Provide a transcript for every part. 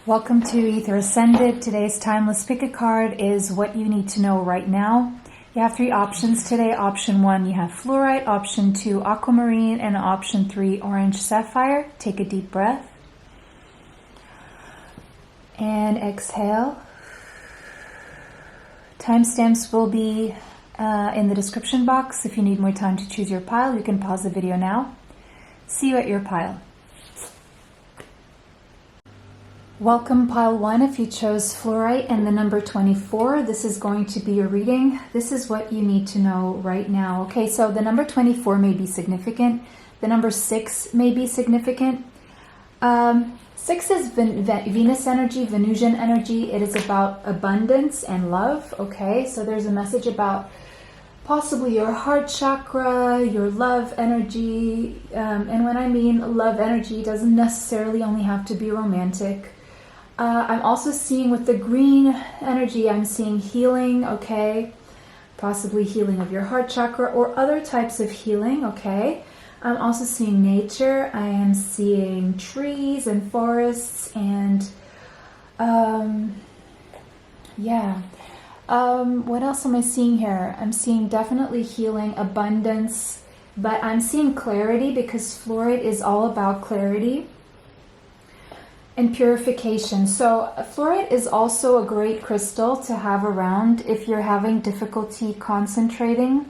Welcome to Ether Ascended. Today's timeless pick a card is what you need to know right now. You have three options today. Option 1, you have fluorite. Option 2, aquamarine. And option 3, orange sapphire. Take a deep breath. And exhale. Timestamps will be in the description box. If you need more time to choose your pile, you can pause the video now. See you at your pile. Welcome pile 1 if you chose fluorite and the number 24. This is going to be your reading. This is what you need to know right now. Okay, so the number 24 may be significant. The number 6 may be significant. 6 is Venus energy, Venusian energy. It is about abundance and love. Okay, so there's a message about possibly your heart chakra, your love energy. And when I mean love energy, it doesn't necessarily only have to be romantic. I'm also seeing with the green energy, I'm seeing healing, okay? Possibly healing of your heart chakra or other types of healing, okay? I'm also seeing nature. I am seeing trees and forests and, what else am I seeing here? I'm seeing definitely healing, abundance, but I'm seeing clarity because fluorite is all about clarity and purification. So fluorite is also a great crystal to have around if you're having difficulty concentrating.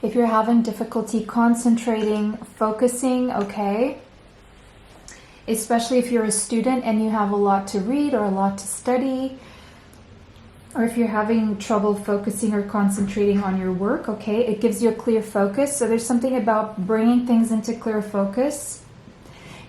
If you're having difficulty concentrating, focusing, okay? Especially if you're a student and you have a lot to read or a lot to study, or if you're having trouble focusing or concentrating on your work, okay? It gives you a clear focus. So there's something about bringing things into clear focus.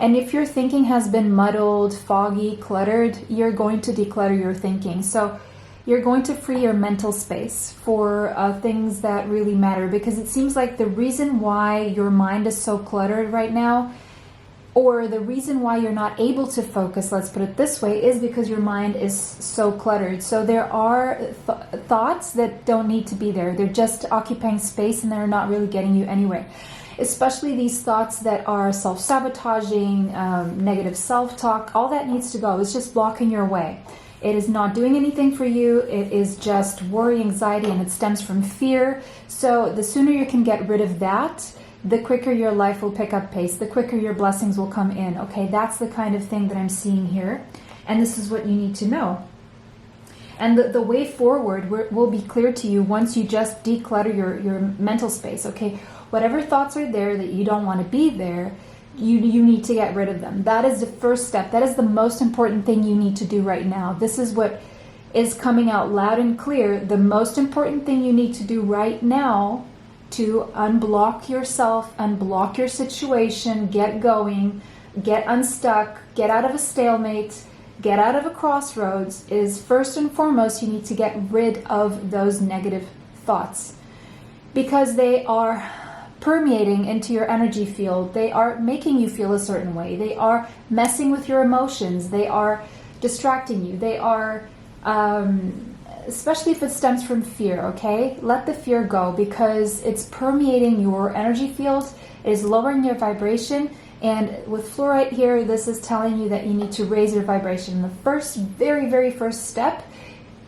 And if your thinking has been muddled, foggy, cluttered, you're going to declutter your thinking. So you're going to free your mental space for things that really matter, because it seems like the reason why your mind is so cluttered right now, or the reason why you're not able to focus, let's put it this way, is because your mind is so cluttered. So there are thoughts that don't need to be there. They're just occupying space and they're not really getting you anywhere. Especially these thoughts that are self-sabotaging, negative self-talk, all that needs to go. It's just blocking your way. It is not doing anything for you. It is just worry, anxiety, and it stems from fear. So the sooner you can get rid of that, the quicker your life will pick up pace, the quicker your blessings will come in. Okay, that's the kind of thing that I'm seeing here. And this is what you need to know. And the way forward will be clear to you once you just declutter your mental space, okay? Whatever thoughts are there that you don't want to be there, you need to get rid of them. That is the first step. That is the most important thing you need to do right now. This is what is coming out loud and clear. The most important thing you need to do right now to unblock yourself, unblock your situation, get going, get unstuck, get out of a stalemate, get out of a crossroads, is first and foremost, you need to get rid of those negative thoughts, because they are permeating into your energy field. They are making you feel a certain way. They are messing with your emotions. They are distracting you. They are, especially if it stems from fear, okay? Let the fear go, because it's permeating your energy field. It is lowering your vibration. And with fluorite here, this is telling you that you need to raise your vibration. The first, very, very first step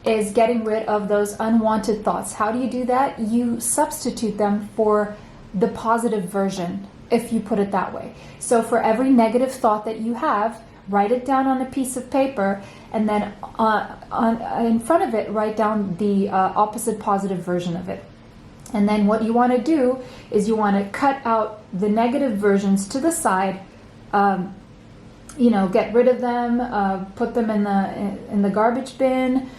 is getting rid of those unwanted thoughts. How do you do that? You substitute them for the positive version, if you put it that way. So for every negative thought that you have, write it down on a piece of paper, and then in front of it, write down the opposite positive version of it. And then what you want to do is you want to cut out the negative versions to the side, get rid of them, put them in the garbage bin,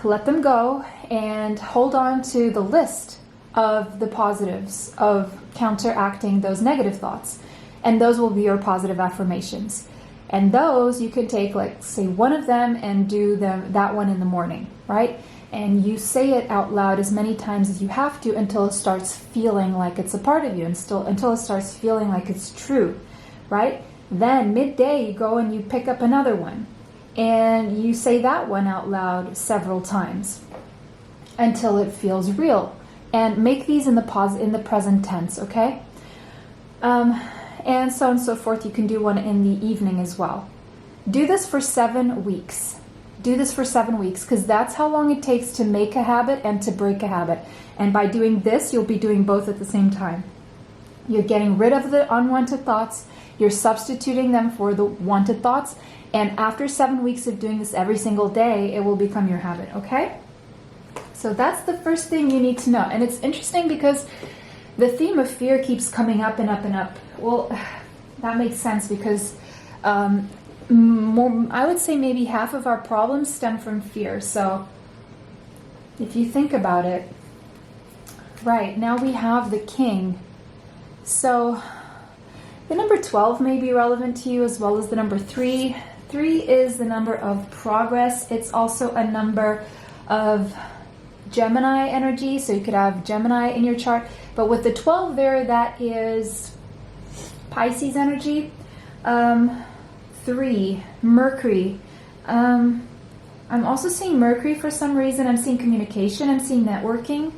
let them go, and hold on to the list of the positives of counteracting those negative thoughts. And those will be your positive affirmations. And those you can take, like, say, one of them and do that one in the morning, right? And you say it out loud as many times as you have to until it starts feeling like it's a part of you, and until it starts feeling like it's true, right? Then midday you go and you pick up another one and you say that one out loud several times until it feels real. And make these in the present tense, okay? And so on and so forth. You can do one in the evening as well. Do this for 7 weeks. Do this for 7 weeks, because that's how long it takes to make a habit and to break a habit. And by doing this, you'll be doing both at the same time. You're getting rid of the unwanted thoughts. You're substituting them for the wanted thoughts. And after 7 weeks of doing this every single day, it will become your habit, okay? So that's the first thing you need to know. And it's interesting because the theme of fear keeps coming up and up and up. Well, that makes sense because I would say maybe half of our problems stem from fear. So if you think about it, right, now we have the king. So the number 12 may be relevant to you as well as the number 3. 3 is the number of progress. It's also a number of Gemini energy. So you could have Gemini in your chart. But with the 12 there, that is Pisces energy. 3, Mercury. I'm also seeing Mercury for some reason. I'm seeing communication. I'm seeing networking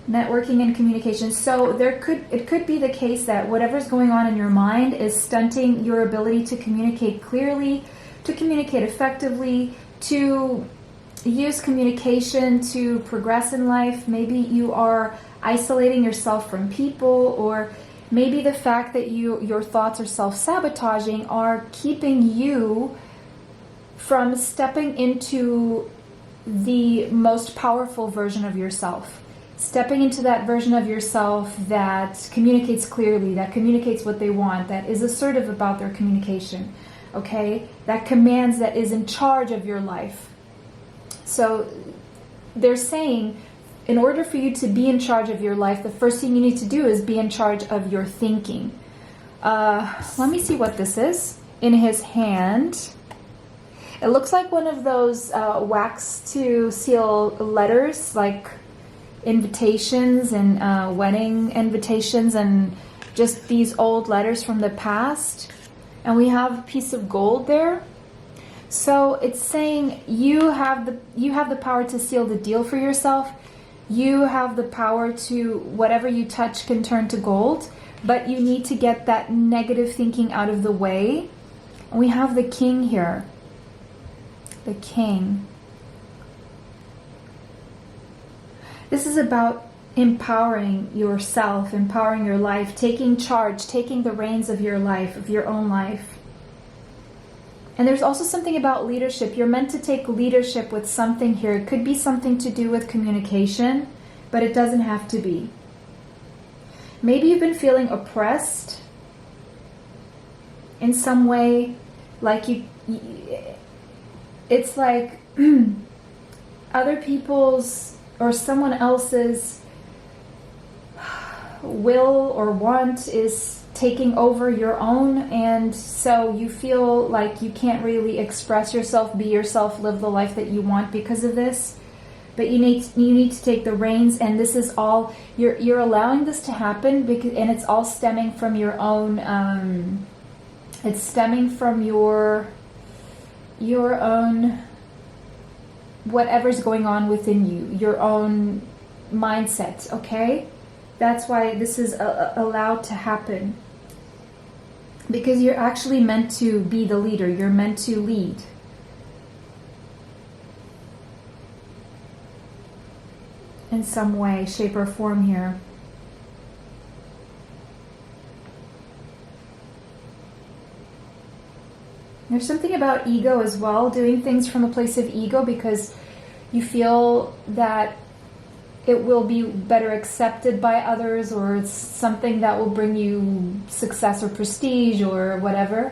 and communication. So it could be the case that whatever's going on in your mind is stunting your ability to communicate clearly, to communicate effectively, to use communication to progress in life. Maybe you are isolating yourself from people, or maybe the fact that your thoughts are self-sabotaging are keeping you from stepping into the most powerful version of yourself. Stepping into that version of yourself that communicates clearly, that communicates what they want, that is assertive about their communication, okay? That commands, that is in charge of your life. So they're saying, in order for you to be in charge of your life, the first thing you need to do is be in charge of your thinking. Let me see what this is. In his hand, it looks like one of those wax to seal letters, like invitations and wedding invitations, and just these old letters from the past. And we have a piece of gold there. So it's saying you have the power to seal the deal for yourself. You have the power to, whatever you touch can turn to gold, but you need to get that negative thinking out of the way. And we have the king here. The king. This is about empowering yourself, empowering your life, taking charge, taking the reins of your life, of your own life. And there's also something about leadership. You're meant to take leadership with something here. It could be something to do with communication, but it doesn't have to be. Maybe you've been feeling oppressed in some way, like it's like other people's or someone else's will or want is taking over your own, and so you feel like you can't really express yourself, be yourself, live the life that you want because of this. But you need to take the reins, and this is all you're allowing this to happen because, and it's all stemming from your own. It's stemming from your own, whatever's going on within you, your own mindset. Okay, that's why this is allowed to happen. Because you're actually meant to be the leader. You're meant to lead. In some way, shape, or form here. There's something about ego as well, doing things from a place of ego because you feel that it will be better accepted by others, or it's something that will bring you success or prestige or whatever,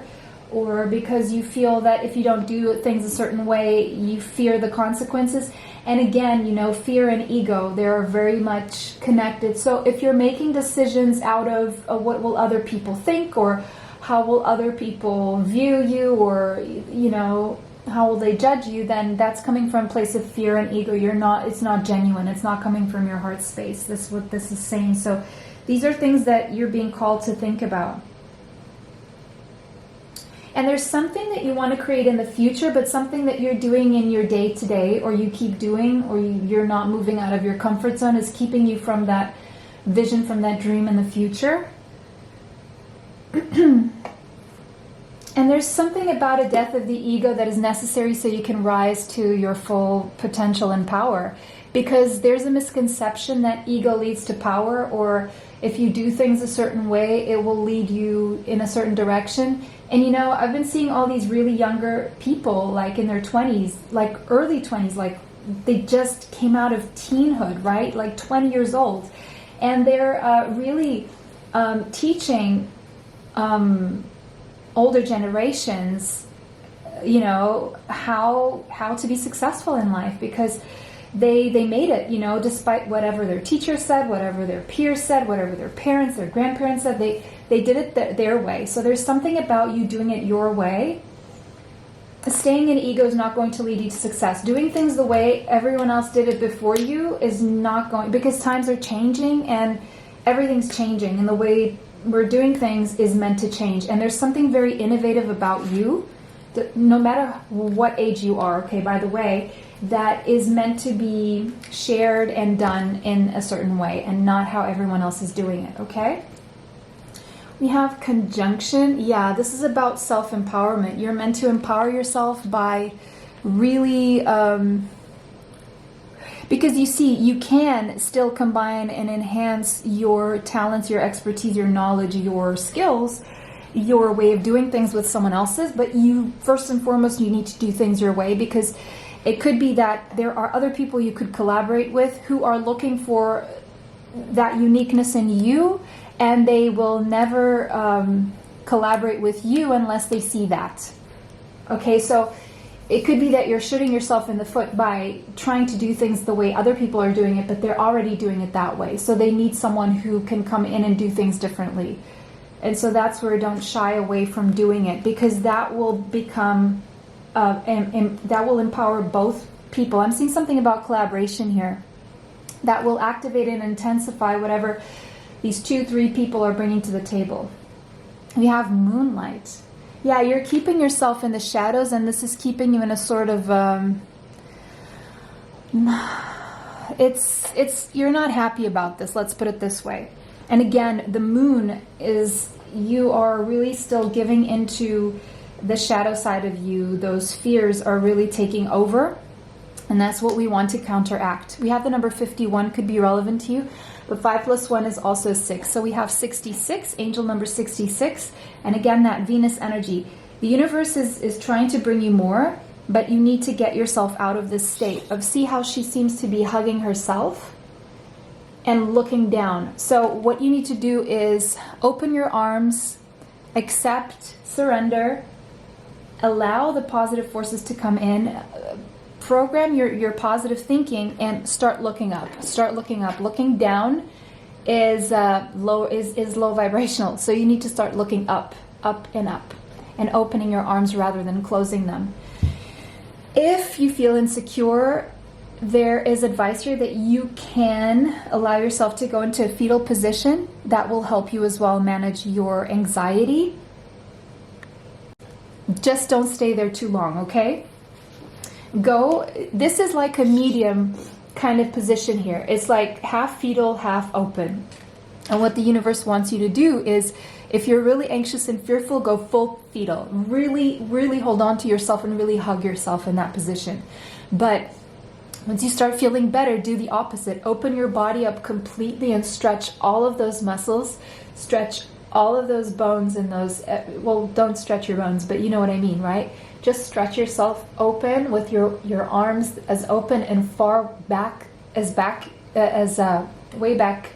or because you feel that if you don't do things a certain way, you fear the consequences. And again, you know, fear and ego, they're very much connected. So if you're making decisions out of what will other people think, or how will other people view you, or, you know, how will they judge you, then that's coming from a place of fear and ego. It's not genuine. It's not coming from your heart space. This is what this is saying. So these are things that you're being called to think about. And there's something that you want to create in the future, but something that you're doing in your day-to-day, or you keep doing, or you're not moving out of your comfort zone, is keeping you from that vision, from that dream in the future. And And there's something about a death of the ego that is necessary so you can rise to your full potential and power. Because there's a misconception that ego leads to power, or if you do things a certain way, it will lead you in a certain direction. And you know, I've been seeing all these really younger people, like in their 20s, like early 20s, like they just came out of teenhood, right? Like 20 years old. And they're really teaching older generations, you know, how to be successful in life, because they made it, you know, despite whatever their teacher said, whatever their peers said, whatever their parents, their grandparents said, they did it their way. So there's something about you doing it your way. Staying in ego is not going to lead you to success. Doing things the way everyone else did it before you is not going, because times are changing and everything's changing, and the way we're doing things is meant to change. And there's something very innovative about you, that no matter what age you are, okay, by the way, that is meant to be shared and done in a certain way and not how everyone else is doing it, okay? We have conjunction. Yeah, this is about self-empowerment. You're meant to empower yourself by really, because you see, you can still combine and enhance your talents, your expertise, your knowledge, your skills, your way of doing things with someone else's, but you, first and foremost, you need to do things your way, because it could be that there are other people you could collaborate with who are looking for that uniqueness in you, and they will never collaborate with you unless they see that. Okay, so it could be that you're shooting yourself in the foot by trying to do things the way other people are doing it, but they're already doing it that way. So they need someone who can come in and do things differently. And so that's where don't shy away from doing it, because that will become, and that will empower both people. I'm seeing something about collaboration here that will activate and intensify whatever these 2-3 people are bringing to the table. We have moonlight. Yeah, you're keeping yourself in the shadows, and this is keeping you in a sort of, you're not happy about this, let's put it this way. And again, the moon is, you are really still giving into the shadow side of you. Those fears are really taking over, and that's what we want to counteract. We have the number 51, could be relevant to you, but 5 plus 1 is also 6. So we have 66, angel number 66, and again, that Venus energy. The universe is trying to bring you more, but you need to get yourself out of this state of, see how she seems to be hugging herself and looking down. So what you need to do is open your arms, accept, surrender, allow the positive forces to come in, program your positive thinking, and start looking up. Start looking up. Looking down is low vibrational. So you need to start looking up, and opening your arms rather than closing them. If you feel insecure, there is advice here that you can allow yourself to go into a fetal position. That will help you as well manage your anxiety. Just don't stay there too long, okay? This is like a medium kind of position here. It's like half fetal, half open. And what the universe wants you to do is, if you're really anxious and fearful, go full fetal. Really, really hold on to yourself and really hug yourself in that position. But once you start feeling better, do the opposite. Open your body up completely and stretch all of those muscles. Stretch all of those bones and those, well, don't stretch your bones, but you know what I mean, right? Just stretch yourself open with your arms as open and far back, as way back.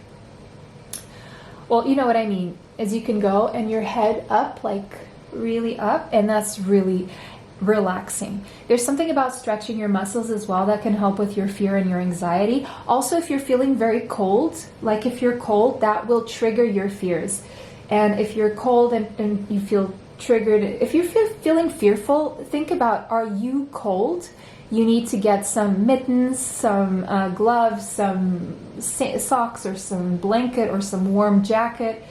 Well, you know what I mean, as you can go, and your head up, like really up, and that's really relaxing. There's something about stretching your muscles as well that can help with your fear and your anxiety. Also, if you're feeling very cold, like if you're cold, that will trigger your fears. And if you're cold and you feel triggered, if you're feeling fearful, think about, are you cold? You need to get some mittens, some gloves, some socks, or some blanket, or some warm jacket,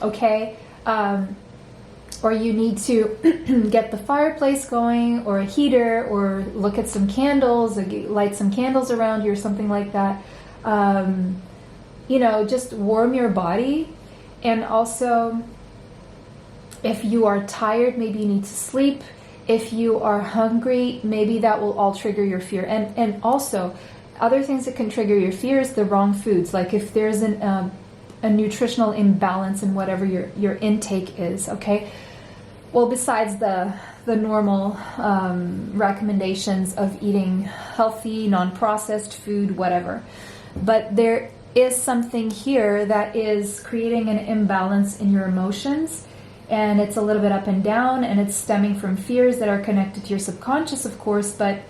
okay? Or you need to get the fireplace going, or a heater, or look at some candles, or light some candles around you, or something like that. You know, just warm your body. And also, If you are tired, maybe you need to sleep. If you are hungry, maybe that will all trigger your fear. And also, other things that can trigger your fear is the wrong foods. Like if there's a nutritional imbalance in whatever your intake is, okay? Well, besides the normal recommendations of eating healthy, non-processed food, whatever. But there is something here that is creating an imbalance in your emotions, and it's a little bit up and down, and it's stemming from fears that are connected to your subconscious, of course. But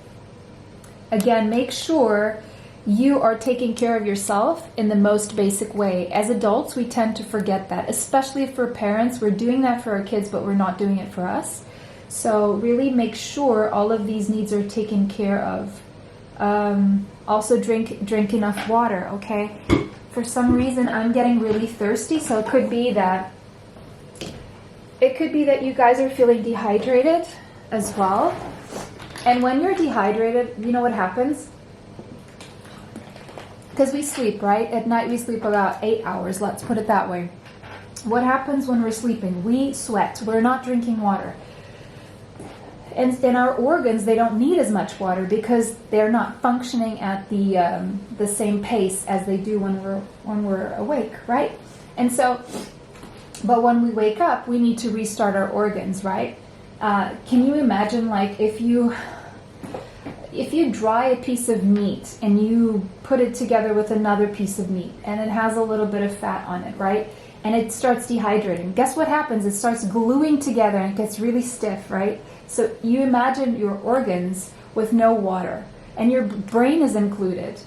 again, make sure you are taking care of yourself in the most basic way. As adults, we tend to forget that, especially for parents. We're doing that for our kids, but we're not doing it for us. So really make sure all of these needs are taken care of. Also drink enough water, okay? For some reason, I'm getting really thirsty, so it could be that you guys are feeling dehydrated as well. And when you're dehydrated, you know what happens? Because we sleep, right? At night we sleep about 8 hours, let's put it that way. What happens when we're sleeping? We sweat. We're not drinking water. And in our organs, they don't need as much water because they're not functioning at the same pace as they do when we're awake, right? And so, but when we wake up, we need to restart our organs, right? Can you imagine, like, if you dry a piece of meat and you put it together with another piece of meat and it has a little bit of fat on it, right? And it starts dehydrating. Guess what happens? It starts gluing together and it gets really stiff, right? So you imagine your organs with no water, and your brain is included.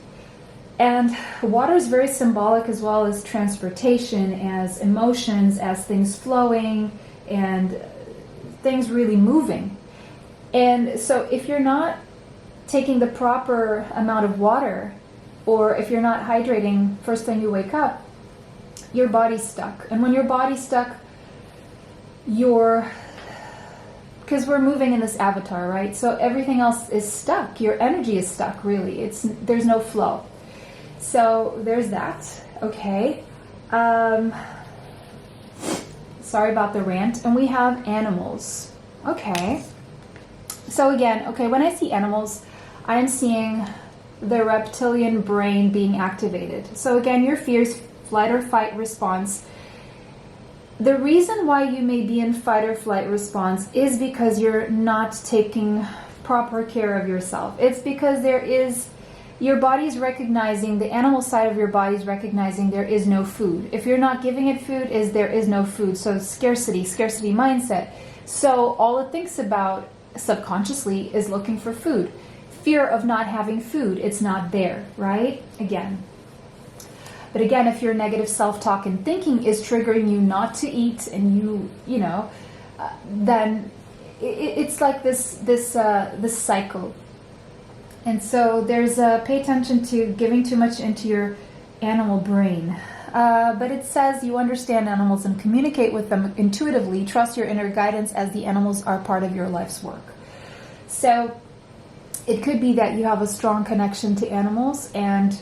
And water is very symbolic as well as transportation, as emotions, as things flowing, and things really moving. And so if you're not taking the proper amount of water, or if you're not hydrating first thing you wake up, your body's stuck. And when your body's stuck, because we're moving in this avatar, right? So everything else is stuck. Your energy is stuck, really. There's no flow. So there's that. Okay. Sorry about the rant. And we have animals. Okay. So again, okay, when I see animals, I'm seeing the reptilian brain being activated. So again, your fears, flight or fight response. The reason why you may be in fight or flight response is because you're not taking proper care of yourself. It's because your body's recognizing, the animal side of your body's recognizing there is no food. If you're not giving it food, there is no food. So scarcity mindset. So all it thinks about subconsciously is looking for food. Fear of not having food, it's not there, right? But again, if your negative self-talk and thinking is triggering you not to eat, and then it's like this cycle. And so there's pay attention to giving too much into your animal brain. But it says you understand animals and communicate with them intuitively. Trust your inner guidance as the animals are part of your life's work. So it could be that you have a strong connection to animals, and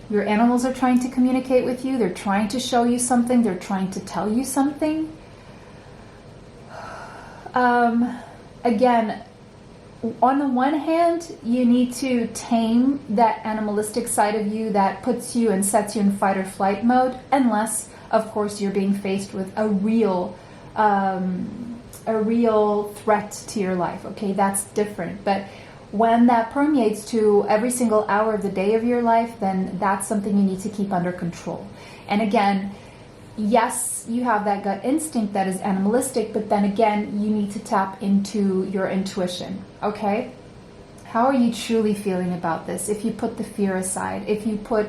your animals are trying to communicate with you. They're trying to show you something. They're trying to tell you something. Again, on the one hand, you need to tame that animalistic side of you that puts you and sets you in fight or flight mode, unless, of course, you're being faced with a real threat to your life. Okay, that's different. But when that permeates to every single hour of the day of your life, then that's something you need to keep under control. And again, yes, you have that gut instinct that is animalistic, but then again, you need to tap into your intuition, okay? How are you truly feeling about this? If you put the fear aside, if you put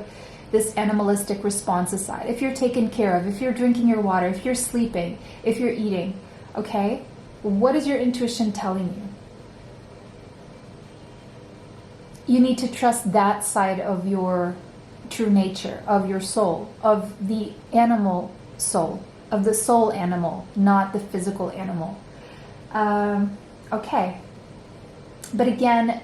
this animalistic response aside, if you're taken care of, if you're drinking your water, if you're sleeping, if you're eating, okay? What is your intuition telling you? You need to trust that side of your true nature, of your soul, of the animal soul, of the soul animal, not the physical animal. Okay. But again,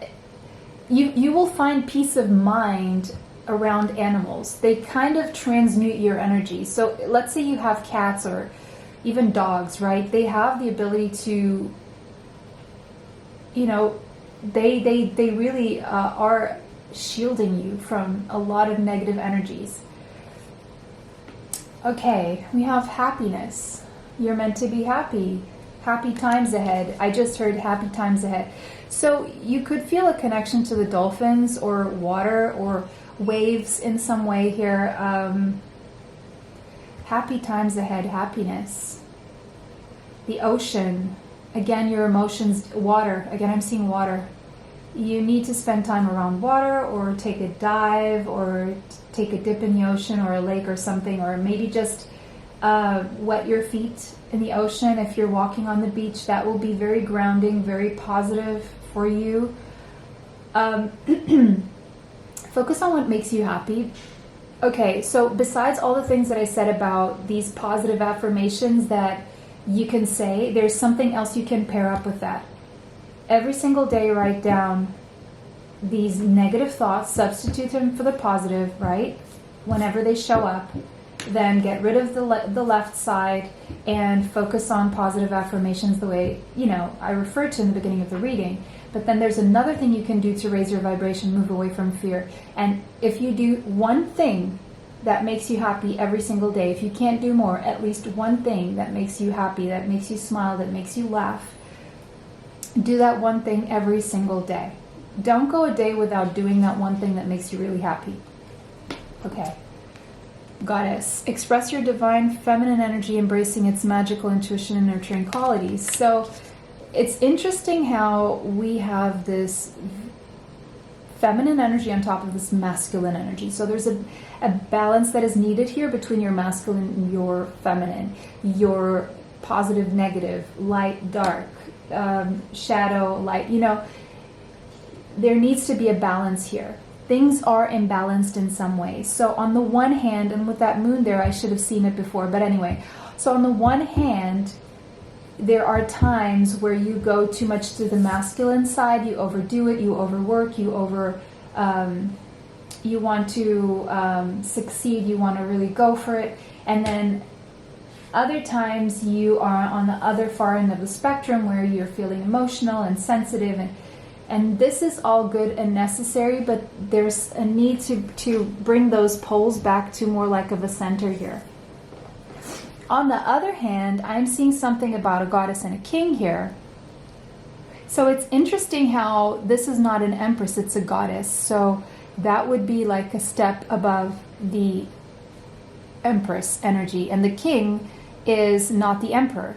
you will find peace of mind around animals. They kind of transmute your energy. So let's say you have cats or even dogs, right? They have the ability to, you know, they really are shielding you from a lot of negative energies. Okay, we have happiness. You're meant to be happy. Happy times ahead. I just heard happy times ahead. So you could feel a connection to the dolphins or water or waves in some way here. Happy times ahead, happiness. The ocean. Again, your emotions, water. Again, I'm seeing water. You need to spend time around water or take a dive or take a dip in the ocean or a lake or something, or maybe just wet your feet in the ocean. If you're walking on the beach, that will be very grounding, very positive for you. Focus on what makes you happy. Okay, so besides all the things that I said about these positive affirmations that you can say, there's something else you can pair up with that. Every single day, write down these negative thoughts, substitute them for the positive, right? Whenever they show up, then get rid of the left side and focus on positive affirmations the way, you know, I referred to in the beginning of the reading. But then there's another thing you can do to raise your vibration, move away from fear. And if you do one thing that makes you happy every single day, if you can't do more, at least one thing that makes you happy, that makes you smile, that makes you laugh, do that one thing every single day. Don't go a day without doing that one thing that makes you really happy. Okay. Goddess, express your divine feminine energy, embracing its magical intuition and nurturing qualities. So it's interesting how we have this feminine energy on top of this masculine energy. So there's a balance that is needed here between your masculine and your feminine, your positive, negative, light, dark, shadow, light. You know, there needs to be a balance here. Things are imbalanced in some ways. So on the one hand, and with that moon there, I should have seen it before, but anyway. So on the one hand, there are times where you go too much to the masculine side, you overdo it, you overwork, you want to succeed, you want to really go for it. And then other times you are on the other far end of the spectrum where you're feeling emotional and sensitive, and this is all good and necessary, but there's a need to bring those poles back to more like of a center here. On the other hand, I'm seeing something about a goddess and a king here. So it's interesting how this is not an empress, it's a goddess. So that would be like a step above the empress energy. And the king is not the emperor.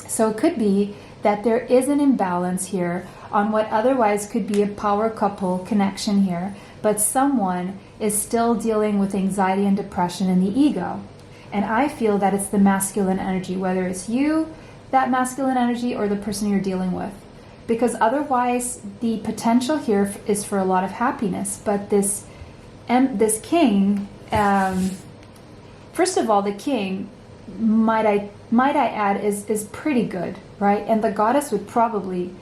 So it could be that there is an imbalance here on what otherwise could be a power couple connection here, but someone is still dealing with anxiety and depression in the ego. And I feel that it's the masculine energy, whether it's you, that masculine energy, or the person you're dealing with. Because otherwise, the potential here is for a lot of happiness. But this king, first of all, the king, might I add, is pretty good, right? And the goddess would probably,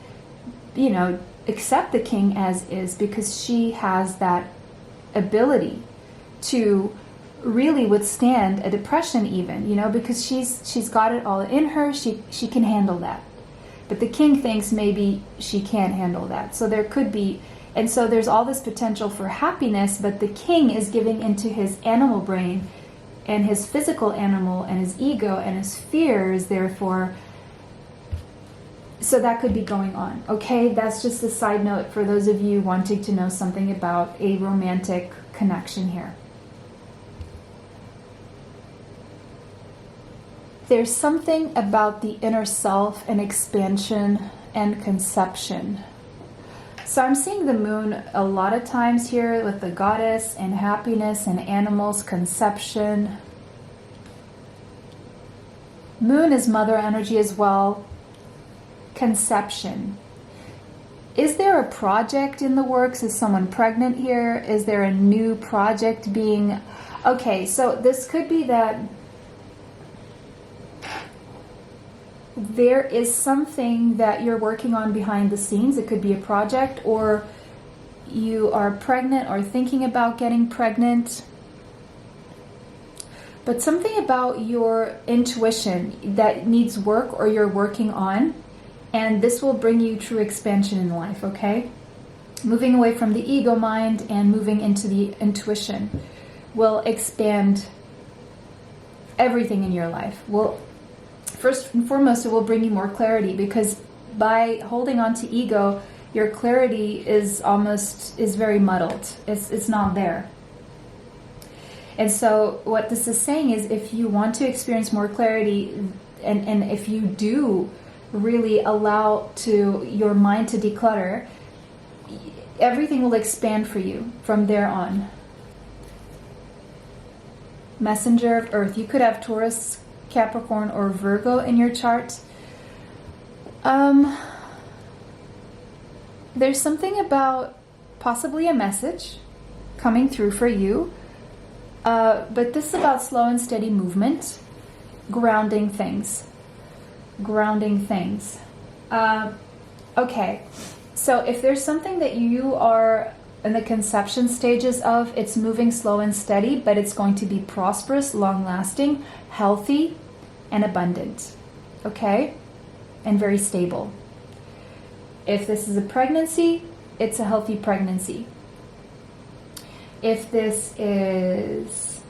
you know, accept the king as is, because she has that ability to really withstand a depression even, you know, because she's got it all in her. She can handle that. But the king thinks maybe she can't handle that. So there could be, and so there's all this potential for happiness, but the king is giving into his animal brain and his physical animal and his ego and his fears, therefore. So that could be going on. Okay, that's just a side note for those of you wanting to know something about a romantic connection here. There's something about the inner self and expansion and conception. So I'm seeing the moon a lot of times here with the goddess and happiness and animals, conception. Moon is mother energy as well. Conception. Is there a project in the works? Is someone pregnant here? Is there a new project being... Okay, so this could be that there is something that you're working on behind the scenes. It could be a project, or you are pregnant or thinking about getting pregnant. but something about your intuition that needs work or you're working on, and this will bring you true expansion in life, okay? Moving away from the ego mind and moving into the intuition will expand everything in your life. Well, first and foremost, it will bring you more clarity, because by holding on to ego, your clarity is very muddled. It's not there. And so what this is saying is, if you want to experience more clarity, and if you do really allow to your mind to declutter, everything will expand for you from there on. Messenger of Earth. You could have Taurus, Capricorn, or Virgo in your chart. There's something about possibly a message coming through for you. But this is about slow and steady movement, grounding things. Okay, so if there's something that you are in the conception stages of, it's moving slow and steady, but it's going to be prosperous, long-lasting, healthy, and abundant, okay? And very stable. If this is a pregnancy, it's a healthy pregnancy. If this is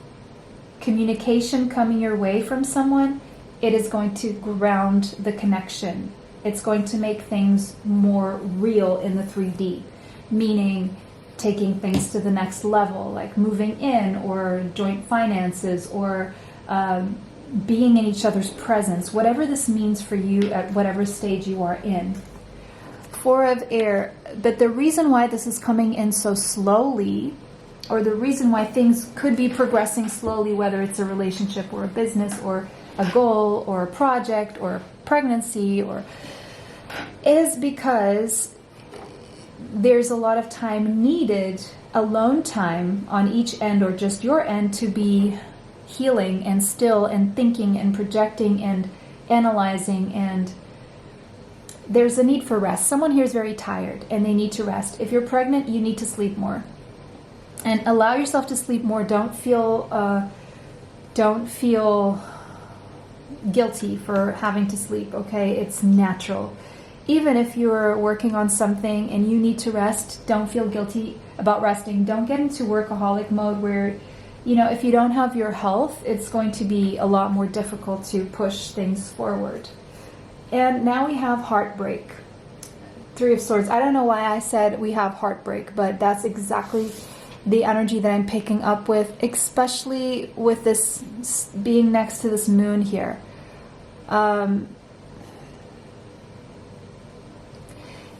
communication coming your way from someone, it is going to ground the connection. It's going to make things more real in the 3D, meaning taking things to the next level, like moving in, or joint finances, or being in each other's presence, whatever this means for you at whatever stage you are in. Four of Air, but the reason why this is coming in so slowly, or the reason why things could be progressing slowly, whether it's a relationship or a business or a goal or a project or a pregnancy, is because there's a lot of time needed, alone time on each end or just your end, to be healing and still and thinking and projecting and analyzing, and there's a need for rest. Someone here is very tired and they need to rest. If you're pregnant, you need to sleep more. And allow yourself to sleep more. Don't feel guilty for having to sleep, okay? It's natural. Even if you're working on something and you need to rest, don't feel guilty about resting. Don't get into workaholic mode where, if you don't have your health, it's going to be a lot more difficult to push things forward. And now we have heartbreak. Three of Swords. I don't know why I said we have heartbreak, but that's exactly the energy that I'm picking up with, especially with this being next to this moon here.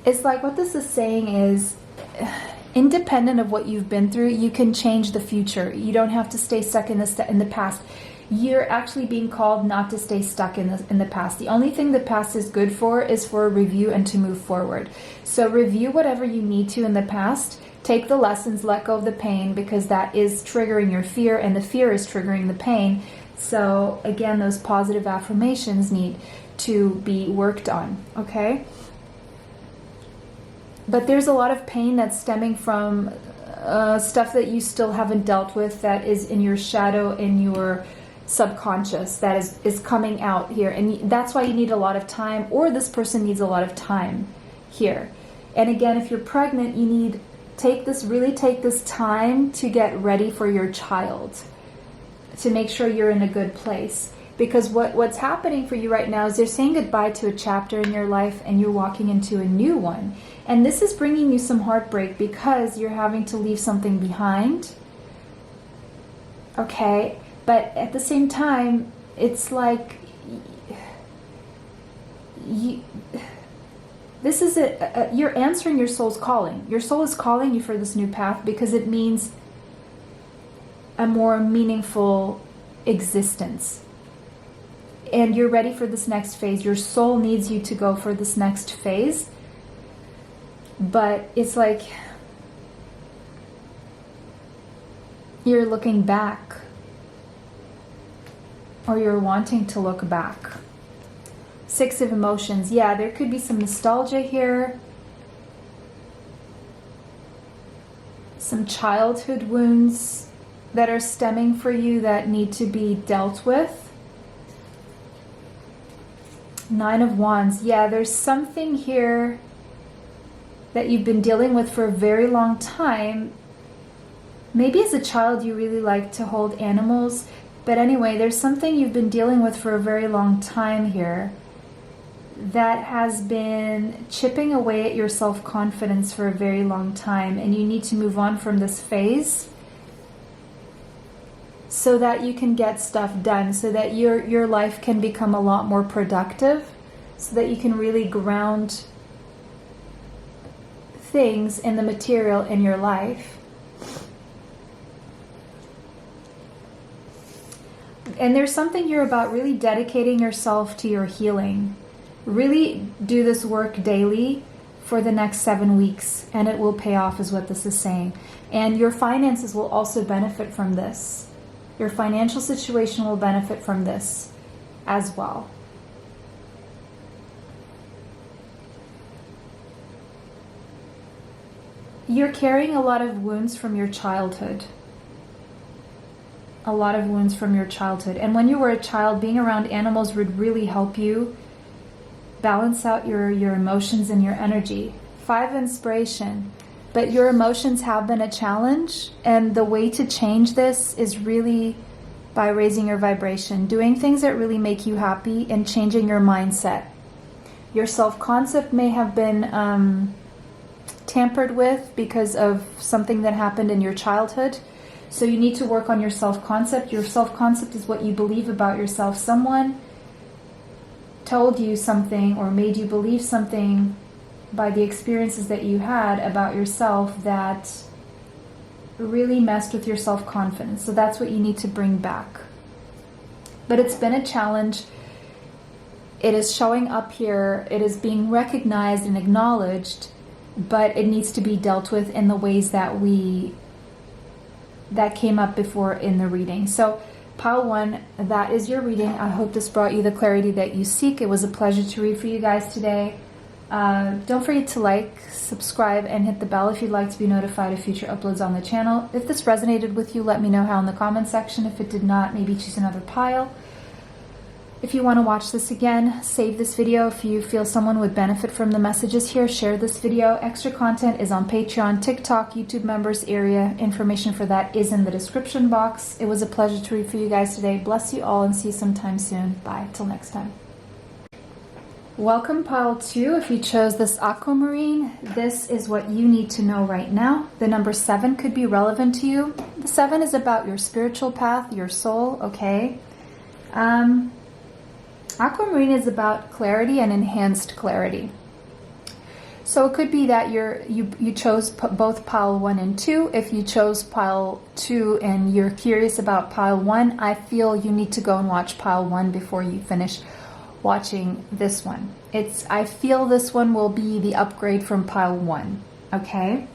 It's like what this is saying is, independent of what you've been through, you can change the future. You don't have to stay stuck in the past. You're actually being called not to stay stuck in the past. The only thing the past is good for is for a review and to move forward. So review whatever you need to in the past. Take the lessons, let go of the pain, because that is triggering your fear, and the fear is triggering the pain. So again, those positive affirmations need to be worked on, okay? But there's a lot of pain that's stemming from stuff that you still haven't dealt with, that is in your shadow, in your subconscious, that is coming out here. And that's why you need a lot of time, or this person needs a lot of time here. And again, if you're pregnant, you need take this time to get ready for your child, to make sure you're in a good place. Because what's happening for you right now is you're saying goodbye to a chapter in your life and you're walking into a new one. And this is bringing you some heartbreak because you're having to leave something behind. Okay? But at the same time, it's like this is you're answering your soul's calling. Your soul is calling you for this new path because it means a more meaningful existence. And you're ready for this next phase. Your soul needs you to go for this next phase. But it's like you're looking back, or you're wanting to look back. Six of Emotions. Yeah, there could be some nostalgia here. Some childhood wounds that are stemming for you that need to be dealt with. Nine of Wands. Yeah, there's something here that you've been dealing with for a very long time. Maybe as a child you really liked to hold animals. But anyway, there's something you've been dealing with for a very long time here that has been chipping away at your self-confidence for a very long time. And you need to move on from this phase so that you can get stuff done, so that your life can become a lot more productive, so that you can really ground things in the material in your life. And there's something here about really dedicating yourself to your healing. Really do this work daily for the next 7 weeks, and it will pay off, is what this is saying. And your finances will also benefit from this. Your financial situation will benefit from this as well. You're carrying a lot of wounds from your childhood. A lot of wounds from your childhood. And when you were a child, being around animals would really help you balance out your emotions and your energy. 5 inspiration. But your emotions have been a challenge, and the way to change this is really by raising your vibration, doing things that really make you happy, and changing your mindset. Your self-concept may have been tampered with because of something that happened in your childhood. So you need to work on your self-concept. Your self-concept is what you believe about yourself. Someone told you something or made you believe something by the experiences that you had about yourself that really messed with your self-confidence. So that's what you need to bring back. But it's been a challenge. It is showing up here. It is being recognized and acknowledged, but it needs to be dealt with in the ways that came up before in the reading. So pile 1, that is your reading. I hope this brought you the clarity that you seek. It was a pleasure to read for you guys today. Don't forget to like, subscribe, and hit the bell if you'd like to be notified of future uploads on the channel. If this resonated with you, let me know how in the comment section. If it did not, maybe choose another pile. If you want to watch this again, save this video. If you feel someone would benefit from the messages here, share this video. Extra content is on Patreon, TikTok, YouTube members area. Information for that is in the description box. It was a pleasure to read for you guys today. Bless you all and see you sometime soon. Bye. Till next time. Welcome pile 2. If you chose this aquamarine, this is what you need to know right now. The number 7 could be relevant to you. The 7 is about your spiritual path, your soul, okay? Aquamarine is about clarity and enhanced clarity. So it could be that you chose both pile 1 and 2. If you chose pile 2 and you're curious about pile 1, I feel you need to go and watch pile 1 before you finish watching this one. I feel this one will be the upgrade from pile 1, okay?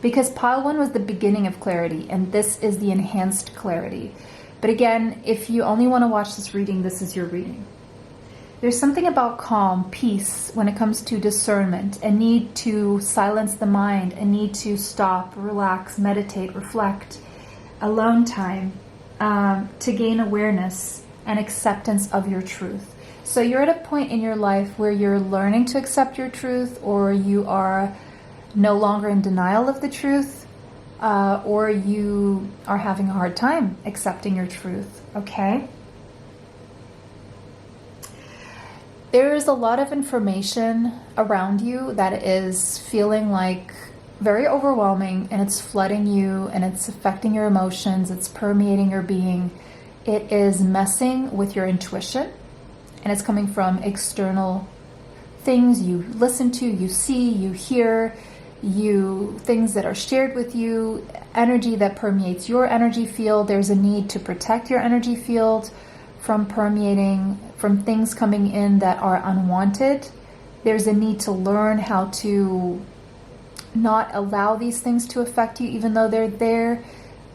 Because pile 1 was the beginning of clarity, and this is the enhanced clarity. But again, if you only want to watch this reading, this is your reading. There's something about calm, peace, when it comes to discernment, a need to silence the mind, a need to stop, relax, meditate, reflect, alone time, to gain awareness and acceptance of your truth. So you're at a point in your life where you're learning to accept your truth, or you are no longer in denial of the truth, or you are having a hard time accepting your truth, okay? There is a lot of information around you that is feeling like very overwhelming, and it's flooding you, and it's affecting your emotions, it's permeating your being. It is messing with your intuition, and it's coming from external things you listen to, you see, you hear, things that are shared with you, energy that permeates your energy field. There's a need to protect your energy field from permeating, from things coming in that are unwanted. There's a need to learn how to not allow these things to affect you even though they're there.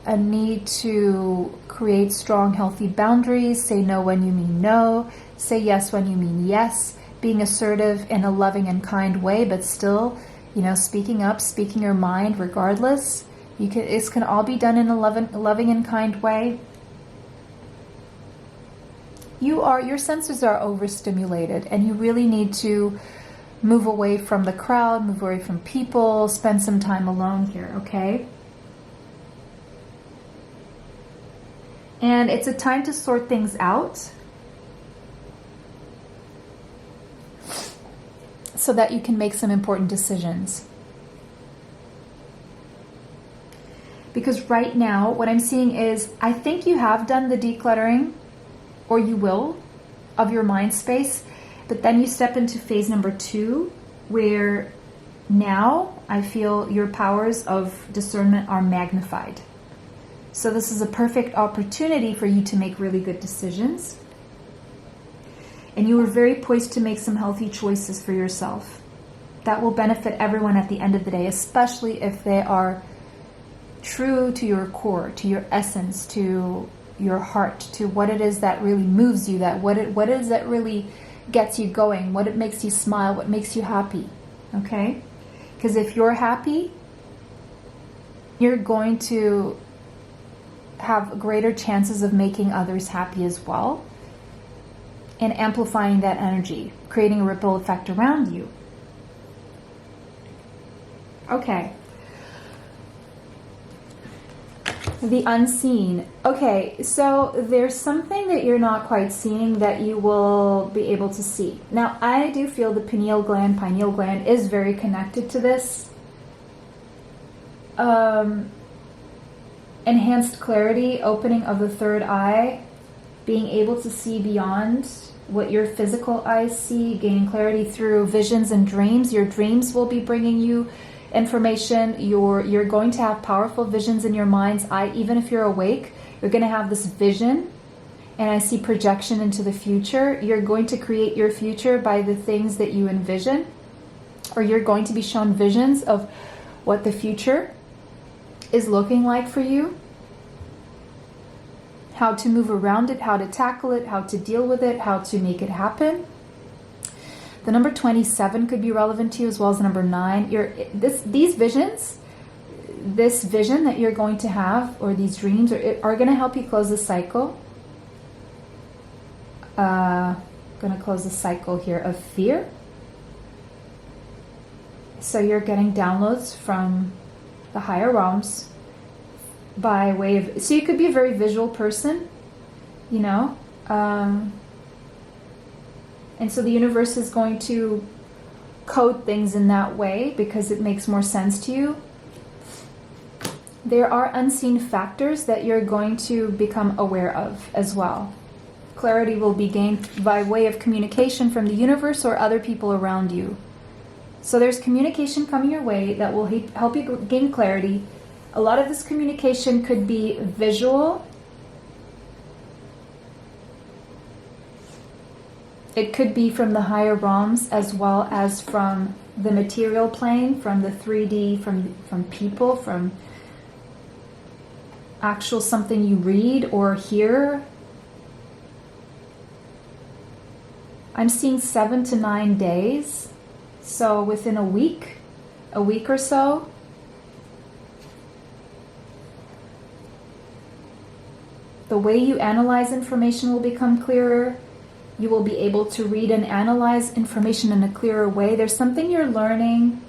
A need to create strong, healthy boundaries. Say no when you mean no. Say yes when you mean yes. Being assertive in a loving and kind way, but still, speaking up, speaking your mind regardless. This can all be done in a loving and kind way. Your senses are overstimulated, and you really need to move away from the crowd, move away from people, spend some time alone here, okay? And it's a time to sort things out so that you can make some important decisions. Because right now, what I'm seeing is, I think you have done the decluttering, or you will, of your mind space, but then you step into phase number 2, where now I feel your powers of discernment are magnified. So this is a perfect opportunity for you to make really good decisions. And you are very poised to make some healthy choices for yourself. That will benefit everyone at the end of the day, especially if they are true to your core, to your essence, to your heart, to what it is that really moves you, what it is that really gets you going, what it makes you smile, what makes you happy. Okay? Because if you're happy, you're going to have greater chances of making others happy as well, and amplifying that energy, creating a ripple effect around you. Okay. The unseen. Okay, so there's something that you're not quite seeing that you will be able to see. Now, I do feel the pineal gland is very connected to this. Enhanced clarity, opening of the third eye, being able to see beyond what your physical eyes see, gaining clarity through visions and dreams. Your dreams will be bringing you information. You're going to have powerful visions in your mind's eye. Even if you're awake, you're going to have this vision, and I see projection into the future. You're going to create your future by the things that you envision, or you're going to be shown visions of what the future is looking like for you, how to move around it, how to tackle it, how to deal with it, how to make it happen. The number 27 could be relevant to you, as well as the number 9. These visions, this vision that you're going to have, or these dreams, are going to help you close the cycle. Going to close the cycle here of fear. So you're getting downloads from the higher realms by way of, so you could be a very visual person, you know, and so the universe is going to code things in that way because it makes more sense to you. There are unseen factors that you're going to become aware of as well. Clarity will be gained by way of communication from the universe or other people around you. So there's communication coming your way that will help you gain clarity. A lot of this communication could be visual. It could be from the higher realms, as well as from the material plane, from the 3D, from people, from actual something you read or hear. I'm seeing 7 to 9 days. So within a week or so. The way you analyze information will become clearer. You will be able to read and analyze information in a clearer way. There's something you're learning.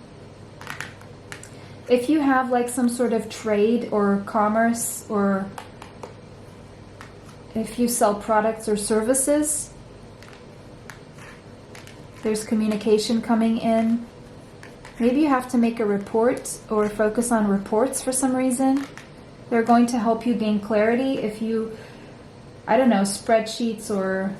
If you have like some sort of trade or commerce, or if you sell products or services, there's communication coming in. Maybe you have to make a report or focus on reports for some reason. They're going to help you gain clarity if you, I don't know, spreadsheets or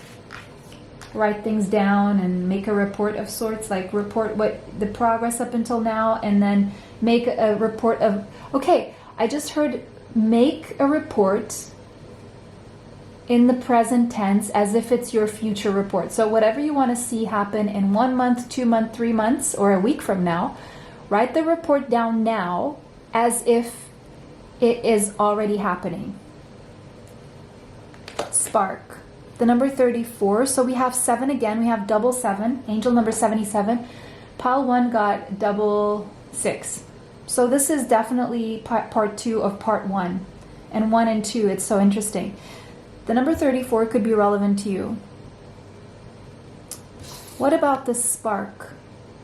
write things down and make a report of sorts, like report what the progress up until now, and then make a report of, okay, I just heard make a report in the present tense as if it's your future report. So whatever you want to see happen in 1 month, 2 months, 3 months, or a week from now, write the report down now as if it is already happening. Spark. The number 34. So we have 7 again. We have double 7. Angel number 77. Pile 1 got double 6. So this is definitely part 2 of part 1. And 1 and 2, it's so interesting. The number 34 could be relevant to you. What about this spark?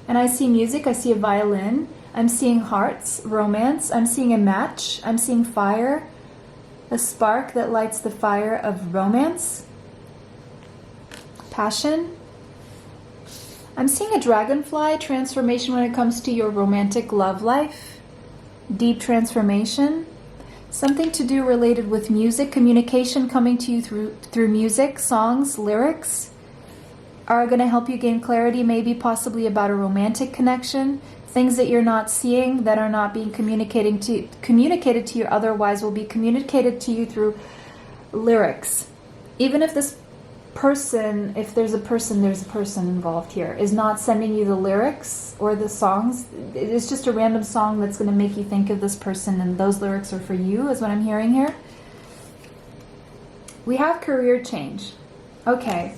And I see music, I see a violin, I'm seeing hearts, romance, I'm seeing a match, I'm seeing fire, a spark that lights the fire of romance, passion. I'm seeing a dragonfly transformation when it comes to your romantic love life, deep transformation, something to do related with music, communication coming to you through music, songs, lyrics are going to help you gain clarity, maybe possibly about a romantic connection, things that you're not seeing that are not being communicated to you otherwise will be communicated to you through lyrics. Even if this person, if there's a person involved here, is not sending you the lyrics or the songs, it's just a random song that's going to make you think of this person, and those lyrics are for you, is what I'm hearing here. We have career change. Okay.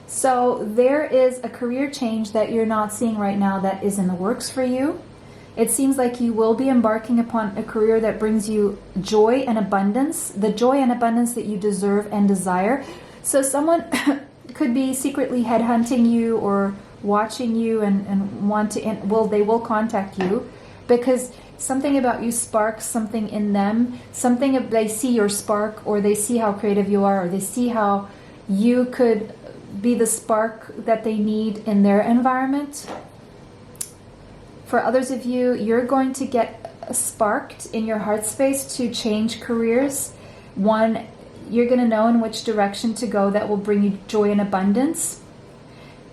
So there is a career change that you're not seeing right now that is in the works for you. It seems like you will be embarking upon a career that brings you joy and abundance, the joy and abundance that you deserve and desire. So someone could be secretly headhunting you or watching you and want to, they will contact you because something about you sparks something in them. They see your spark, or they see how creative you are, or they see how you could be the spark that they need in their environment. For others of you, you're going to get sparked in your heart space to change careers. One, you're going to know in which direction to go that will bring you joy and abundance.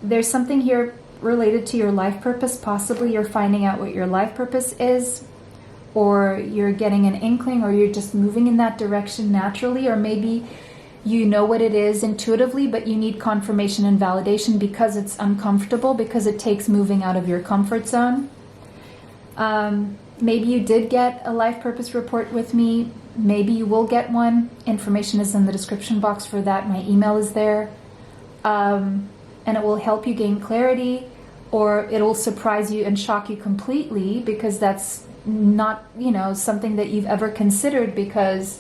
There's something here related to your life purpose. Possibly you're finding out what your life purpose is, or you're getting an inkling, or you're just moving in that direction naturally, or maybe you know what it is intuitively, but you need confirmation and validation because it's uncomfortable, because it takes moving out of your comfort zone. Maybe you did get a life purpose report with me. Maybe you will get one. Information is in the description box for that. My email is there. And it will help you gain clarity, or it'll surprise you and shock you completely, because that's not, something that you've ever considered, because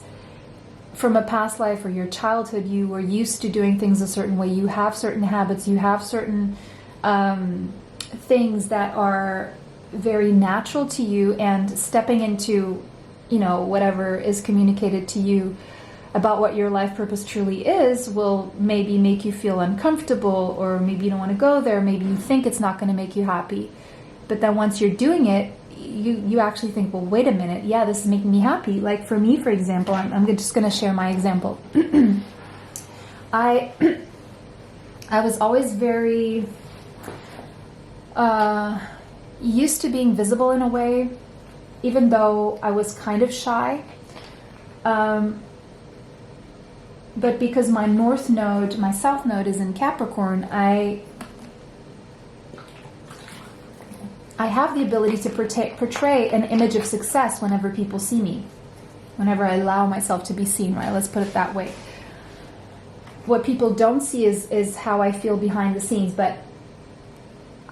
from a past life or your childhood, you were used to doing things a certain way. You have certain habits, you have certain things that are very natural to you, and stepping into, whatever is communicated to you about what your life purpose truly is will maybe make you feel uncomfortable, or maybe you don't want to go there, maybe you think it's not going to make you happy. But then once you're doing it, you actually think, well, wait a minute, yeah, this is making me happy. Like for me, for example, I'm just going to share my example. I was always very used to being visible in a way, even though I was kind of shy. But because my north node, my south node is in Capricorn, I have the ability to portray an image of success whenever people see me, whenever I allow myself to be seen, right? Let's put it that way. What people don't see is how I feel behind the scenes, but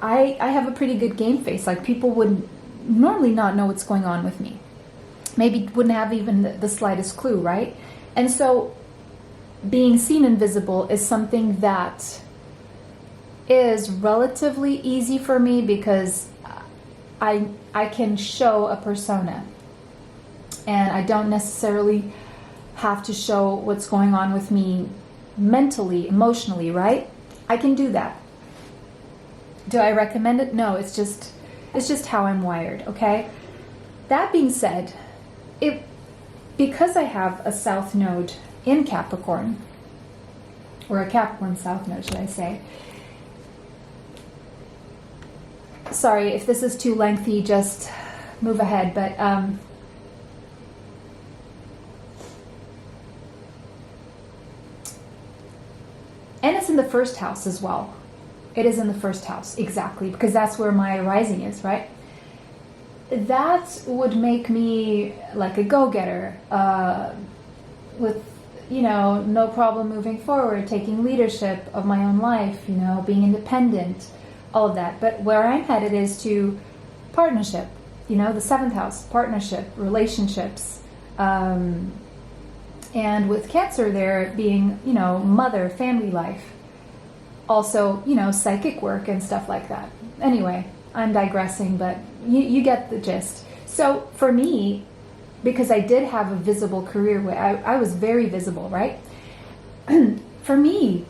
I have a pretty good game face. Like, people would normally not know what's going on with me. Maybe wouldn't have even the slightest clue, right? And so being seen and visible is something that is relatively easy for me, because I can show a persona, and I don't necessarily have to show what's going on with me mentally, emotionally, right? I can do that. Do I recommend it? No, it's just how I'm wired, okay? That being said, because I have a south node in Capricorn, or a Capricorn south node, should I say. Sorry, if this is too lengthy, just move ahead, but and it's in the first house as well. It is in the first house, exactly, because that's where my rising is, right? That would make me like a go-getter, with, no problem moving forward, taking leadership of my own life, being independent, all of that. But where I'm headed is to partnership. the seventh house, partnership, relationships. And with Cancer there being, mother, family life. Also, psychic work and stuff like that. Anyway, I'm digressing, but you get the gist. So for me, because I did have a visible career where I was very visible, right? For me,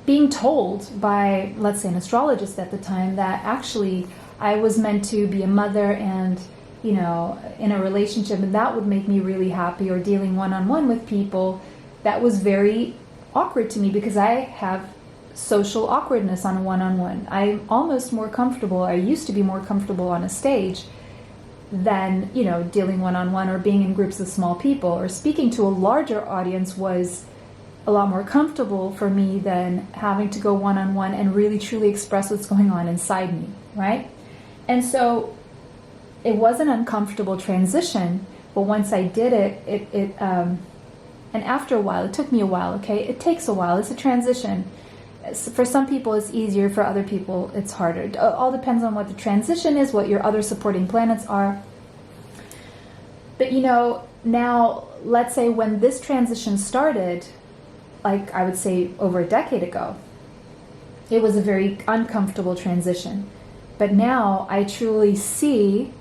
being told by, let's say, an astrologist at the time that actually I was meant to be a mother and, in a relationship, and that would make me really happy, or dealing one-on-one with people, that was very awkward to me because I have social awkwardness on a one-on-one. I'm almost more comfortable, I used to be more comfortable on a stage than, dealing one-on-one or being in groups of small people, or speaking to a larger audience was a lot more comfortable for me than having to go one-on-one and really truly express what's going on inside me, right? And so it was an uncomfortable transition, but once I did it, and after a while, it took me a while, okay? It takes a while, it's a transition. For some people it's easier, for other people it's harder. It all depends on what the transition is, what your other supporting planets are. But now, let's say when this transition started, like I would say over a decade ago, it was a very uncomfortable transition. But now I truly see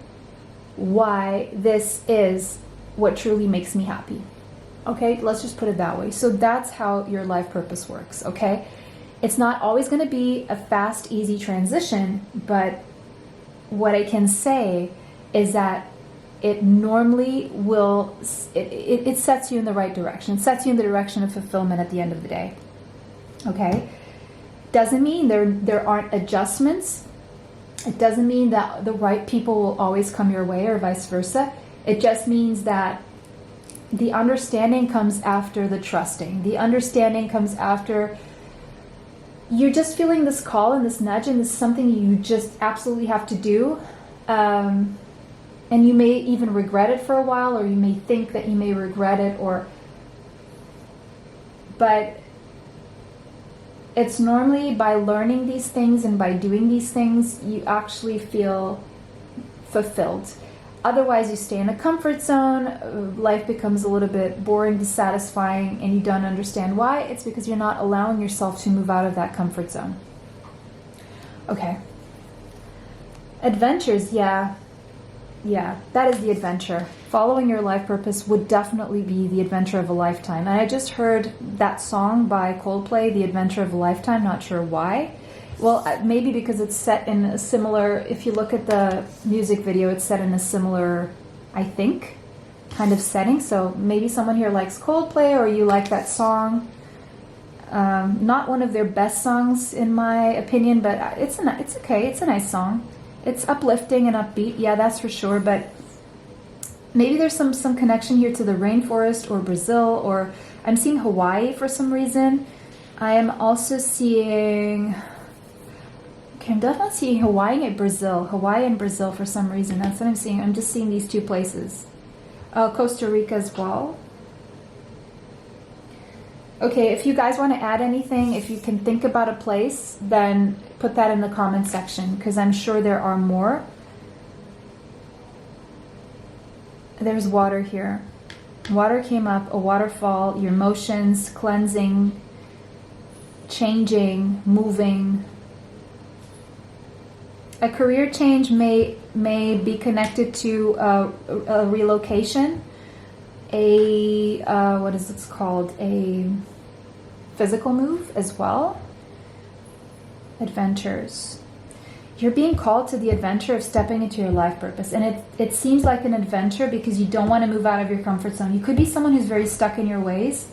why this is what truly makes me happy. Okay, let's just put it that way. So that's how your life purpose works, okay? It's not always going to be a fast, easy transition, but what I can say is that it normally will, it sets you in the right direction. It sets you in the direction of fulfillment at the end of the day. Okay? Doesn't mean there aren't adjustments. It doesn't mean that the right people will always come your way or vice versa. It just means that the understanding comes after the trusting. The understanding comes after you're just feeling this call and this nudge, and this is something you just absolutely have to do. And you may even regret it for a while, or you may think that you may regret it, but it's normally by learning these things and by doing these things, you actually feel fulfilled. Otherwise, you stay in a comfort zone, life becomes a little bit boring, dissatisfying, and you don't understand why. It's because you're not allowing yourself to move out of that comfort zone. Okay. Adventures, yeah, that is the adventure. Following your life purpose would definitely be the adventure of a lifetime. And I just heard that song by Coldplay, The Adventure of a Lifetime, not sure why. Well, maybe because it's set in a similar, if you look at the music video, it's set in a similar, I think, kind of setting. So maybe someone here likes Coldplay, or you like that song. Not one of their best songs, in my opinion, but it's okay. It's a nice song. It's uplifting and upbeat, yeah, that's for sure. But maybe there's some connection here to the rainforest or Brazil, or I'm seeing Hawaii for some reason. I am also seeing, okay, I'm definitely seeing Hawaii and Brazil for some reason. That's what I'm seeing. I'm just seeing these two places. Costa Rica as well. Okay, if you guys want to add anything, if you can think about a place, then put that in the comment section, because I'm sure there are more. There's water here. Water came up, a waterfall, your emotions, cleansing, changing, moving. A career change may be connected to a relocation, what is this called? A physical move as well. Adventures. You're being called to the adventure of stepping into your life purpose. And it seems like an adventure because you don't want to move out of your comfort zone. You could be someone who's very stuck in your ways.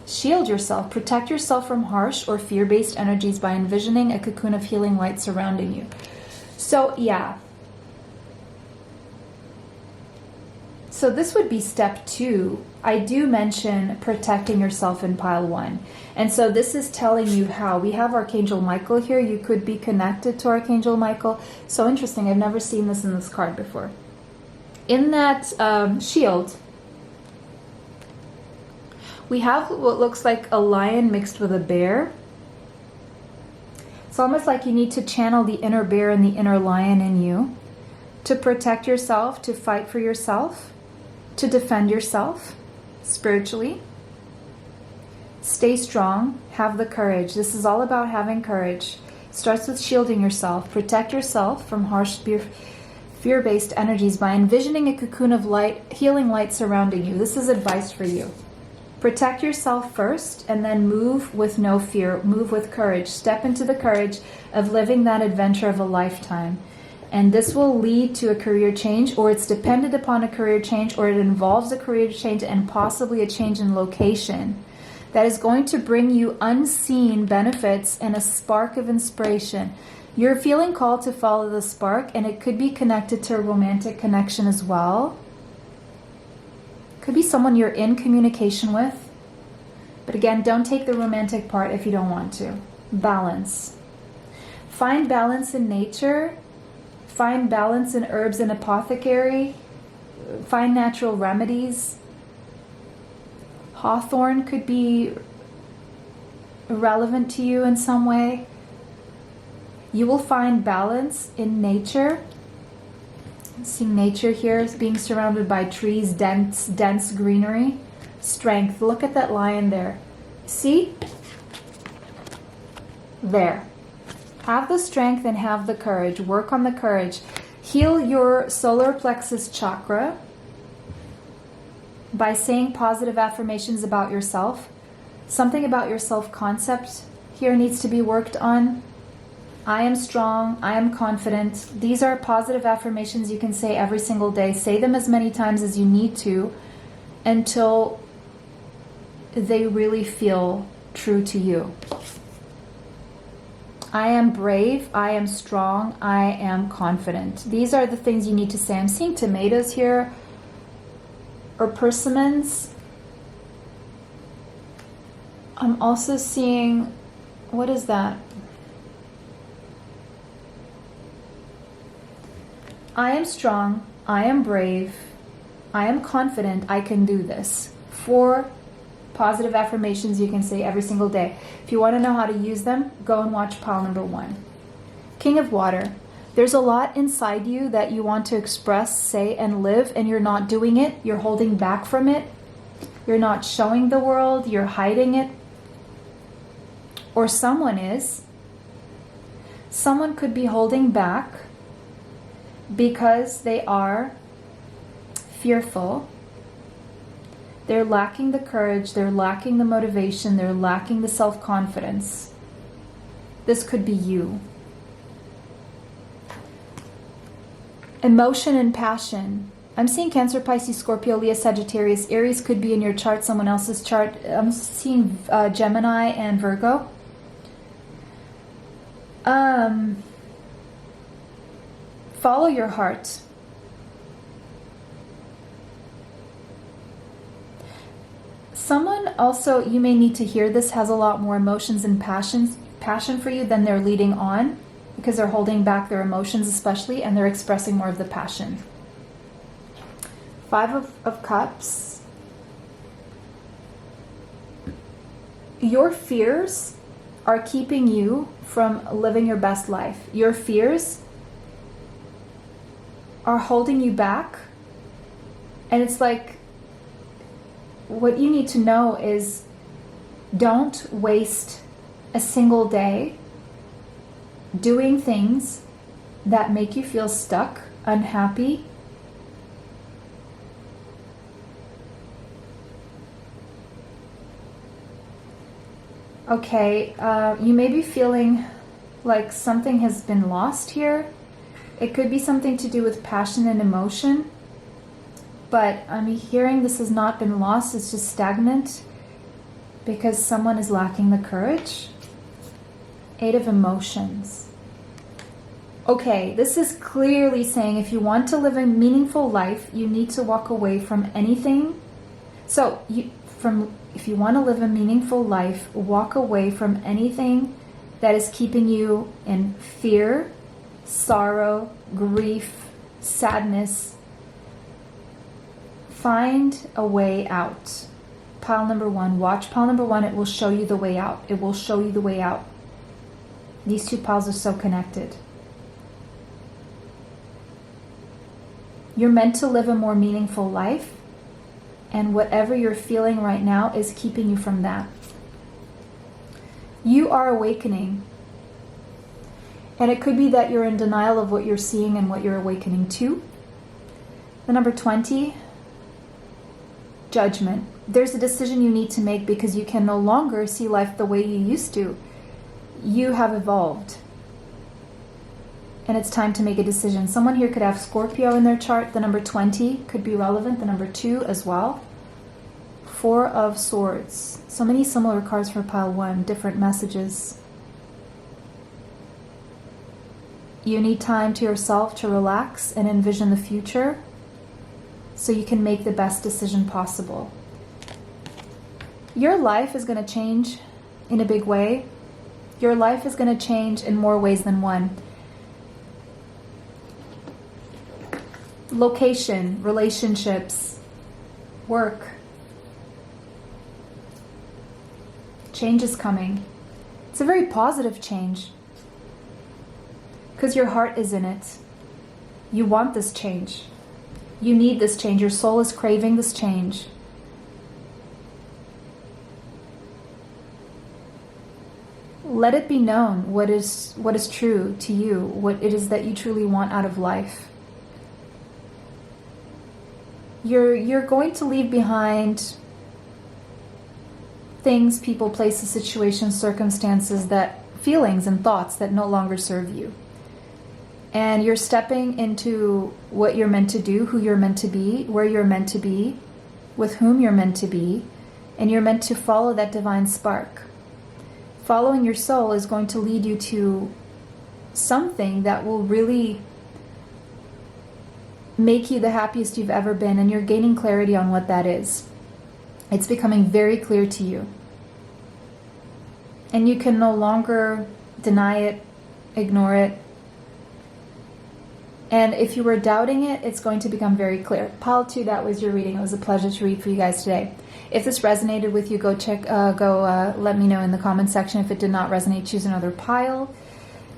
Shield yourself. Protect yourself from harsh or fear-based energies by envisioning a cocoon of healing light surrounding you. So, yeah. So this would be step 2. I do mention protecting yourself in pile 1. And so this is telling you how. We have Archangel Michael here. You could be connected to Archangel Michael. So interesting. I've never seen this in this card before. In that shield, we have what looks like a lion mixed with a bear. It's almost like you need to channel the inner bear and the inner lion in you to protect yourself, to fight for yourself, to defend yourself spiritually. Stay strong, have the courage. This is all about having courage. It starts with shielding yourself. Protect yourself from harsh fear-based energies by envisioning a cocoon of light, healing light surrounding you. This is advice for you. Protect yourself first and then move with no fear. Move with courage. Step into the courage of living that adventure of a lifetime. And this will lead to a career change, or it's dependent upon a career change, or it involves a career change and possibly a change in location that is going to bring you unseen benefits and a spark of inspiration. You're feeling called to follow the spark, and it could be connected to a romantic connection as well. Could be someone you're in communication with. But again, don't take the romantic part if you don't want to. Balance. Find balance in nature. Find balance in herbs and apothecary. Find natural remedies. Hawthorn could be relevant to you in some way. You will find balance in nature. I'm seeing nature here as being surrounded by trees, dense greenery. Strength. Look at that lion there. See? There. Have the strength and have the courage. Work on the courage. Heal your solar plexus chakra by saying positive affirmations about yourself. Something about your self-concept here needs to be worked on. I am strong. I am confident. These are positive affirmations you can say every single day. Say them as many times as you need to until they really feel true to you. I am brave. I am strong. I am confident. These are the things you need to say. I'm seeing tomatoes here, or persimmons. I'm also seeing, what is that? I am strong, I am brave, I am confident, I can do this. 4 positive affirmations you can say every single day. If you want to know how to use them, go and watch pile number 1. King of Water. There's a lot inside you that you want to express, say, and live, and you're not doing it. You're holding back from it. You're not showing the world. You're hiding it. Or someone is. Someone could be holding back because they are fearful. They're lacking the courage, they're lacking the motivation, they're lacking the self-confidence. This could be you. Emotion and passion. I'm seeing Cancer, Pisces, Scorpio, Leo, Sagittarius. Aries could be in your chart, someone else's chart. I'm seeing Gemini and Virgo. Follow your heart. Someone also, you may need to hear this, has a lot more emotions and passion for you than they're leading on, because they're holding back their emotions especially, and they're expressing more of the passion. 5 of Cups. Your fears are keeping you from living your best life. Your fears are holding you back. And it's like, what you need to know is, don't waste a single day doing things that make you feel stuck, unhappy. Okay, you may be feeling like something has been lost here. It could be something to do with passion and emotion, but I'm hearing this has not been lost, it's just stagnant because someone is lacking the courage. 8 of Emotions. Okay, this is clearly saying if you want to live a meaningful life, you need to walk away from anything. So, if you want to live a meaningful life, walk away from anything that is keeping you in fear, sorrow, grief, sadness. Find a way out. Pile number 1. Watch pile number 1. It will show you the way out. It will show you the way out. These two piles are so connected. You're meant to live a more meaningful life, and whatever you're feeling right now is keeping you from that. You are awakening. And it could be that you're in denial of what you're seeing and what you're awakening to. The number 20, judgment. There's a decision you need to make because you can no longer see life the way you used to. You have evolved. And it's time to make a decision. Someone here could have Scorpio in their chart. The number 20 could be relevant. The number 2 as well. 4 of Swords. So many similar cards for pile 1. Different messages. You need time to yourself to relax and envision the future so you can make the best decision possible. Your life is going to change in a big way. Your life is going to change in more ways than one. Location, relationships, work. Change is coming. It's a very positive change because your heart is in it. You want this change. You need this change. Your soul is craving this change. Let it be known what is true to you, what it is that you truly want out of life. You're going to leave behind things, people, places, situations, circumstances, feelings and thoughts that no longer serve you. And you're stepping into what you're meant to do, who you're meant to be, where you're meant to be, with whom you're meant to be, and you're meant to follow that divine spark. Following your soul is going to lead you to something that will really make you the happiest you've ever been, and you're gaining clarity on what that is. It's becoming very clear to you. And you can no longer deny it, ignore it. And if you were doubting it, it's going to become very clear. Pile 2, that was your reading. It was a pleasure to read for you guys today. If this resonated with you, let me know in the comments section. If it did not resonate, choose another pile.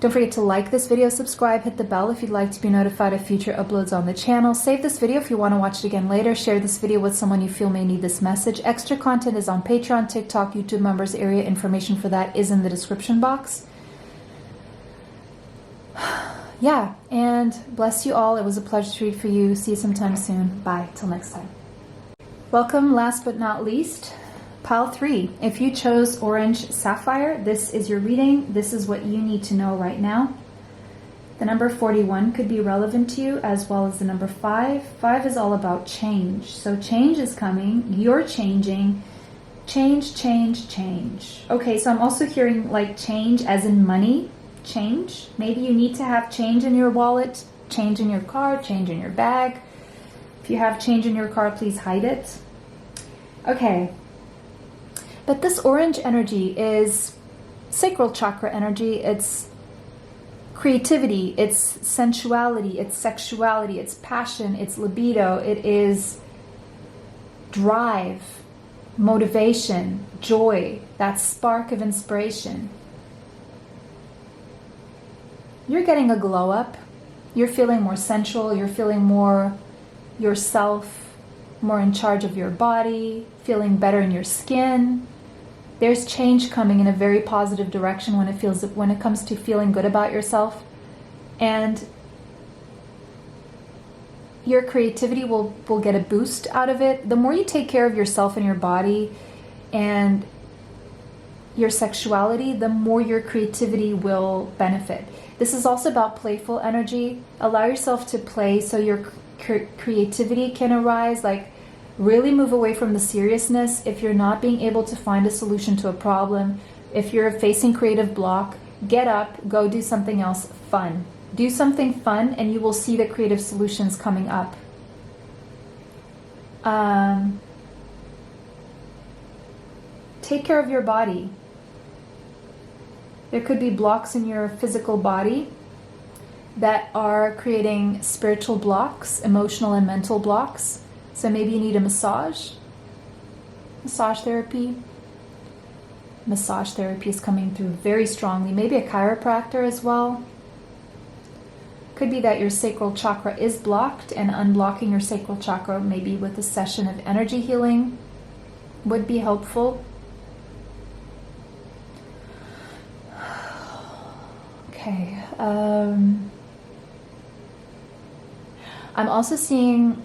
Don't forget to like this video, subscribe, hit the bell if you'd like to be notified of future uploads on the channel. Save this video if you want to watch it again later. Share this video with someone you feel may need this message. Extra content is on Patreon, TikTok, YouTube members area. Information for that is in the description box. Yeah, and bless you all. It was a pleasure to read for you. See you sometime soon. Bye. Till next time. Welcome, last but not least, pile 3. If you chose Orange Sapphire, this is your reading. This is what you need to know right now. The number 41 could be relevant to you, as well as the number 5. 5 is all about change. So change is coming. You're changing. Change, change, change. Okay, so I'm also hearing like change as in money. Change. Maybe you need to have change in your wallet, change in your car, change in your bag. If you have change in your car, please hide it. Okay. But this orange energy is sacral chakra energy. It's creativity, it's sensuality, it's sexuality, it's passion, it's libido, it is drive, motivation, joy, that spark of inspiration. You're getting a glow up. You're feeling more sensual. You're feeling more yourself, more in charge of your body, feeling better in your skin. There's change coming in a very positive direction when it comes to feeling good about yourself. And your creativity will get a boost out of it. The more you take care of yourself and your body and your sexuality, the more your creativity will benefit. This is also about playful energy. Allow yourself to play so your creativity can arise. Like, really move away from the seriousness. If you're not being able to find a solution to a problem, if you're facing creative block, get up, go do something else fun. Do something fun and you will see the creative solutions coming up. Take care of your body. There could be blocks in your physical body that are creating spiritual blocks, emotional and mental blocks. So maybe you need a massage therapy. massage therapy is coming through very strongly. Maybe a chiropractor as well. Could be that your sacral chakra is blocked, and unblocking your sacral chakra maybe with a session of energy healing would be helpful. Okay. I'm also seeing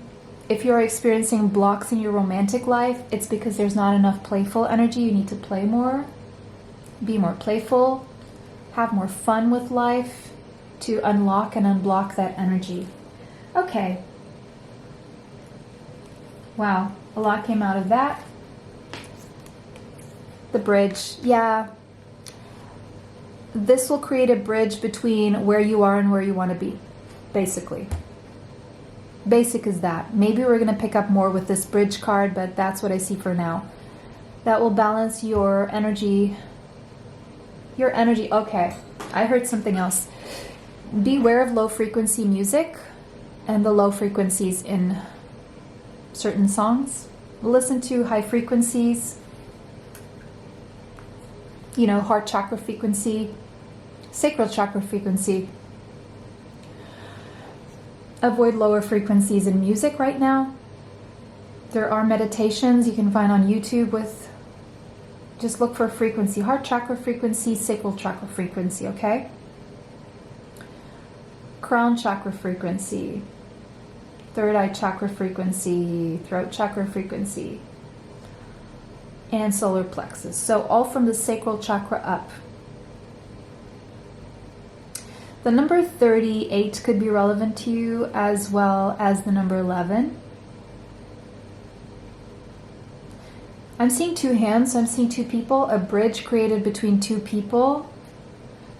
if you're experiencing blocks in your romantic life, it's because there's not enough playful energy. You need to play more, be more playful, have more fun with life to unlock and unblock that energy. Okay. Wow, a lot came out of that. The bridge, yeah. This will create a bridge between where you are and where you want to be, basically. Basic is that. Maybe we're going to pick up more with this bridge card, but that's what I see for now. That will balance your energy. Your energy, okay. I heard something else. Beware of low frequency music and the low frequencies in certain songs. Listen to high frequencies. You know, heart chakra frequency, sacral chakra frequency. Avoid lower frequencies in music right now. There are meditations you can find on YouTube with, just look for frequency, heart chakra frequency, sacral chakra frequency, okay? Crown chakra frequency, third eye chakra frequency, throat chakra frequency, and solar plexus. So all from the sacral chakra up. The number 38 could be relevant to you, as well as the number 11. I'm seeing two hands, so I'm seeing two people, a bridge created between two people.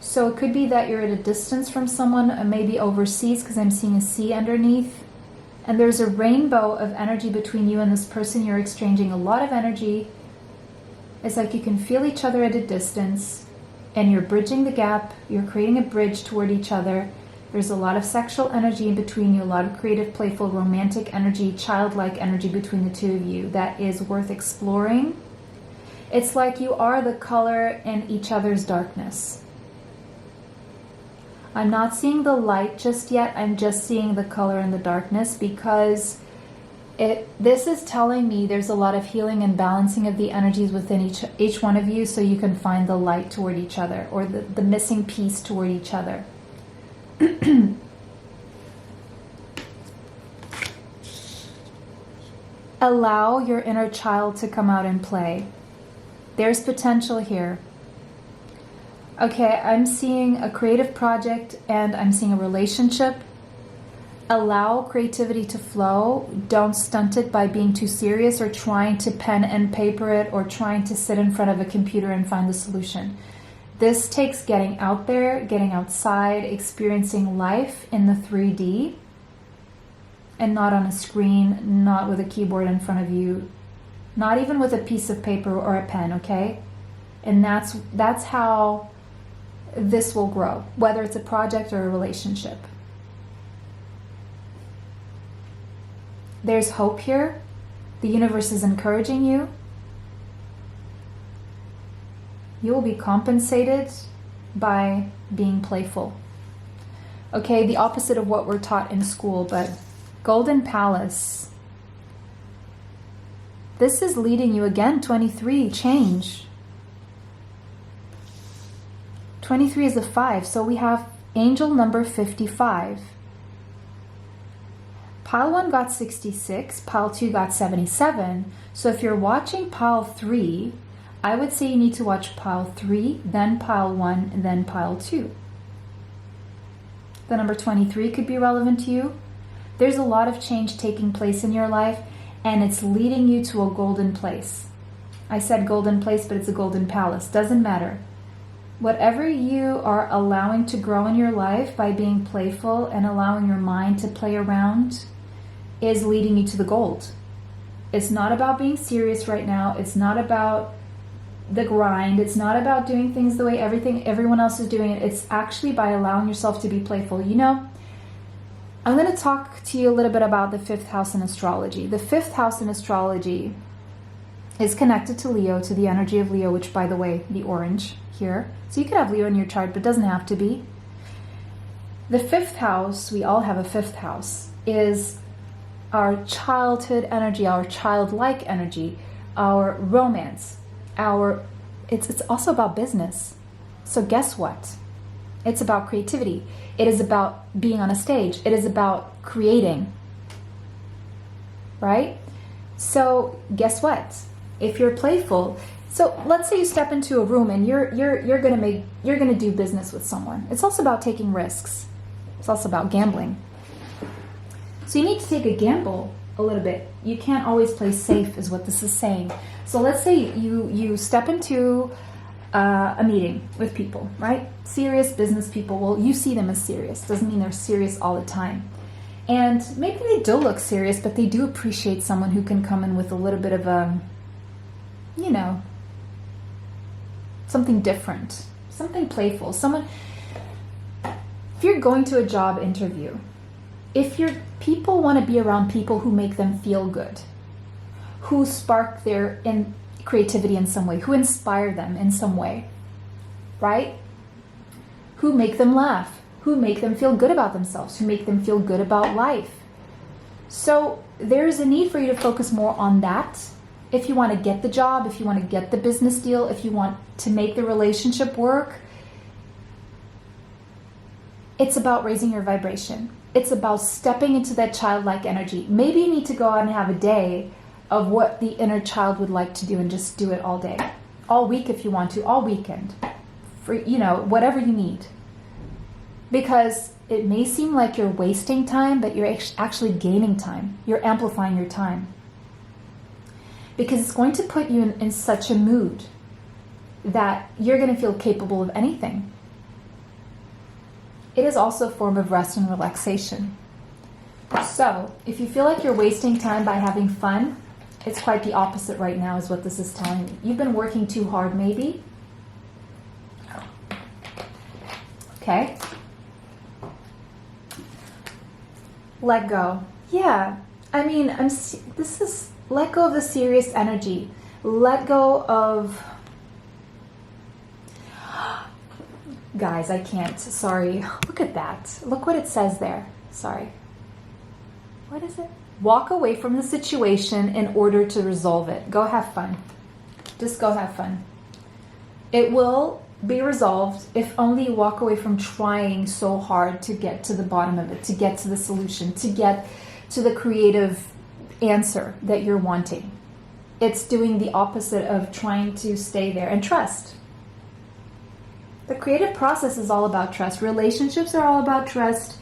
So it could be that you're at a distance from someone, maybe overseas, because I'm seeing a sea underneath. And there's a rainbow of energy between you and this person. You're exchanging a lot of energy. It's like you can feel each other at a distance, and you're bridging the gap. You're creating a bridge toward each other. There's a lot of sexual energy in between you, a lot of creative, playful, romantic energy, childlike energy between the two of you that is worth exploring. It's like you are the color in each other's darkness. I'm not seeing the light just yet. I'm just seeing the color in the darkness, because this is telling me there's a lot of healing and balancing of the energies within each one of you, so you can find the light toward each other, or the missing piece toward each other. Allow your inner child to come out and play. There's potential here. Okay, I'm seeing a creative project and I'm seeing a relationship. Allow creativity to flow. Don't stunt it by being too serious or trying to pen and paper it or trying to sit in front of a computer and find the solution. This takes getting out there, getting outside, experiencing life in the 3D, and not on a screen, not with a keyboard in front of you, not even with a piece of paper or a pen, okay? And that's how this will grow, whether it's a project or a relationship. There's hope here. The universe is encouraging you. You will be compensated by being playful. Okay, the opposite of what we're taught in school, but Golden Palace. This is leading you again, 23, change. 23 is a 5, so we have angel number 55. Pile 1 got 66, pile 2 got 77. So if you're watching pile 3, I would say you need to watch pile 3, then pile 1, and then pile 2. The number 23 could be relevant to you. There's a lot of change taking place in your life, and it's leading you to a golden place. I said golden place, but it's a golden palace. Doesn't matter. Whatever you are allowing to grow in your life by being playful and allowing your mind to play around is leading you to the gold. It's not about being serious right now. It's not about the grind. It's not about doing things the way everyone else is doing it. It's actually by allowing yourself to be playful. You know, I'm going to talk to you a little bit about the 5th house in astrology. The 5th house in astrology is connected to Leo, to the energy of Leo, which, by the way, the orange here. So you could have Leo in your chart, but it doesn't have to be. The fifth house, we all have a fifth house, is our childhood energy, our childlike energy, our romance, it's also about business. So guess what? It's about creativity. It is about being on a stage. It is about creating. Right? So guess what? If you're playful, so let's say you step into a room and you're gonna do business with someone. It's also about taking risks. It's also about gambling. So you need to take a gamble a little bit. You can't always play safe, is what this is saying. So let's say you step into a meeting with people, right? Serious business people. Well, you see them as serious. Doesn't mean they're serious all the time. And maybe they do look serious, but they do appreciate someone who can come in with a little bit of a, you know, something different, something playful. Someone, if you're going to a job interview, if your people want to be around people who make them feel good, who spark their creativity in some way, who inspire them in some way, right? Who make them laugh, who make them feel good about themselves, who make them feel good about life. So there's a need for you to focus more on that. If you want to get the job, if you want to get the business deal, if you want to make the relationship work, it's about raising your vibration. It's about stepping into that childlike energy. Maybe you need to go out and have a day of what the inner child would like to do and just do it all day. All week if you want to, all weekend. For, you know, whatever you need. Because it may seem like you're wasting time, but you're actually gaining time. You're amplifying your time. Because it's going to put you in such a mood that you're going to feel capable of anything. It is also a form of rest and relaxation. So, if you feel like you're wasting time by having fun, it's quite the opposite right now is what this is telling you. You've been working too hard, maybe. Okay. Let go. Yeah. I mean, this is let go of the serious energy. Let go of... Guys, I can't. Sorry. Look at that. Look what it says there. Sorry. What is it? Walk away from the situation in order to resolve it. Go have fun. Just go have fun. It will be resolved if only you walk away from trying so hard to get to the bottom of it, to get to the solution, to get to the creative answer that you're wanting. It's doing the opposite of trying to stay there and trust. The creative process is all about trust. Relationships are all about trust.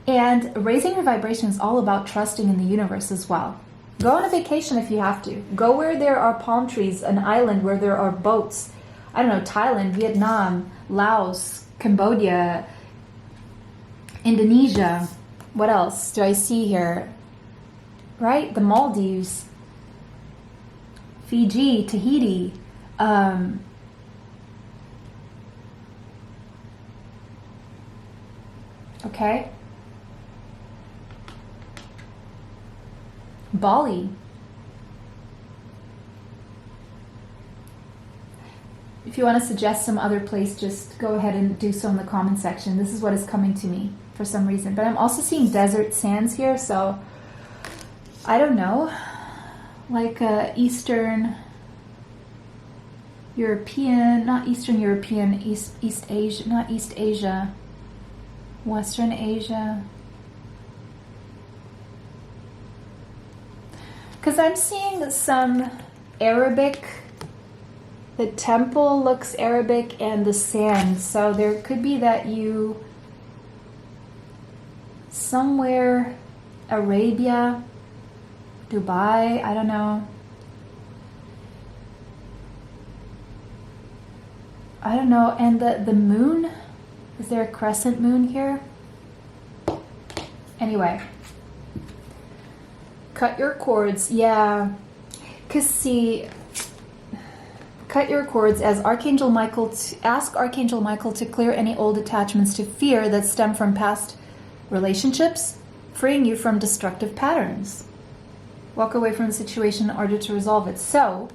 And raising your vibration is all about trusting in the universe as well. Go on a vacation if you have to. Go where there are palm trees, an island where there are boats. I don't know, Thailand, Vietnam, Laos, Cambodia, Indonesia. What else do I see here? Right? The Maldives, Fiji, Tahiti. Okay. Bali. If you want to suggest some other place, just go ahead and do so in the comment section. This is what is coming to me for some reason. But I'm also seeing desert sands here, so I don't know. Like Eastern European, not Eastern European, East Asia, not East Asia, Western Asia. Because I'm seeing some Arabic, the temple looks Arabic and the sand. So there could be that you, somewhere, Arabia, Dubai, I don't know. I don't know. And the moon, is there a crescent moon here? Anyway. Cut your cords, yeah. Because see, cut your cords as Archangel Michael, ask Archangel Michael to clear any old attachments to fear that stem from past relationships, freeing you from destructive patterns. Walk away from the situation in order to resolve it. So,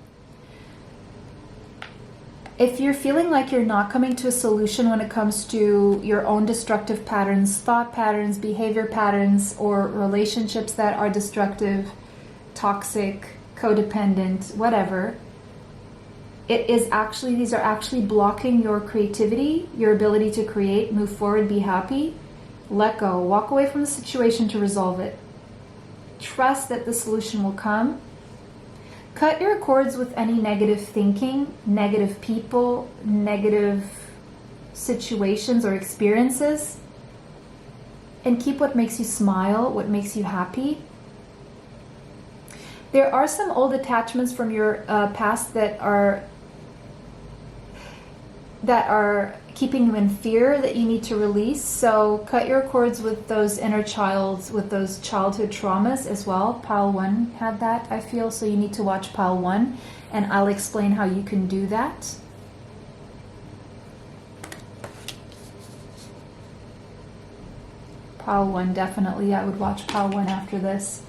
if you're feeling like you're not coming to a solution when it comes to your own destructive patterns, thought patterns, behavior patterns, or relationships that are destructive, toxic, codependent, whatever, these are actually blocking your creativity, your ability to create, move forward, be happy. Let go. Walk away from the situation to resolve it. Trust that the solution will come. Cut your cords with any negative thinking, negative people, negative situations or experiences, and keep what makes you smile, what makes you happy. There are some old attachments from your past that are keeping you in fear that you need to release. So cut your cords with those inner childs, with those childhood traumas as well. Pile 1 had that, I feel, so you need to watch Pile 1, and I'll explain how you can do that. Pile 1, definitely. I would watch Pile 1 after this.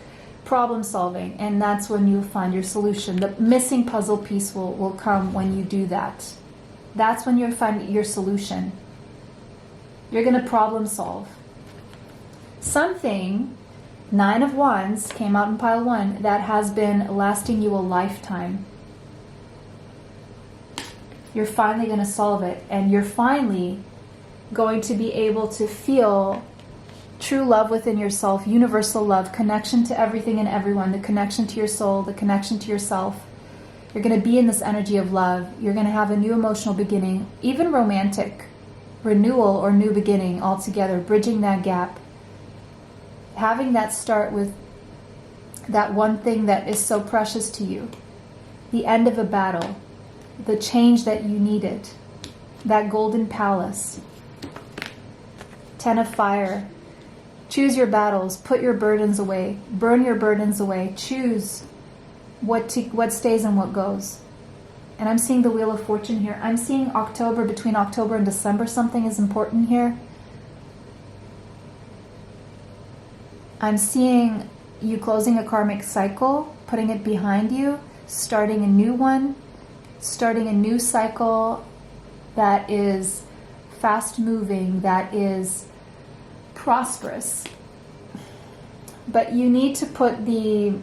Problem solving, and that's when you find your solution. The missing puzzle piece will come when you do that. That's when you'll find your solution. You're going to problem solve. Something, 9 of Wands, came out in Pile 1, that has been lasting you a lifetime. You're finally going to solve it, and you're finally going to be able to feel true love within yourself, universal love, connection to everything and everyone, the connection to your soul, the connection to yourself. You're going to be in this energy of love. You're going to have a new emotional beginning, even romantic, renewal or new beginning altogether, bridging that gap. Having that start with that one thing that is so precious to you. The end of a battle, the change that you needed, that golden palace. 10 of Fire. Choose your battles, put your burdens away, burn your burdens away, choose what stays and what goes. And I'm seeing the Wheel of Fortune here. I'm seeing October, between October and December, something is important here. I'm seeing you closing a karmic cycle, putting it behind you, starting a new one, starting a new cycle that is fast moving, that is prosperous. But you need to put the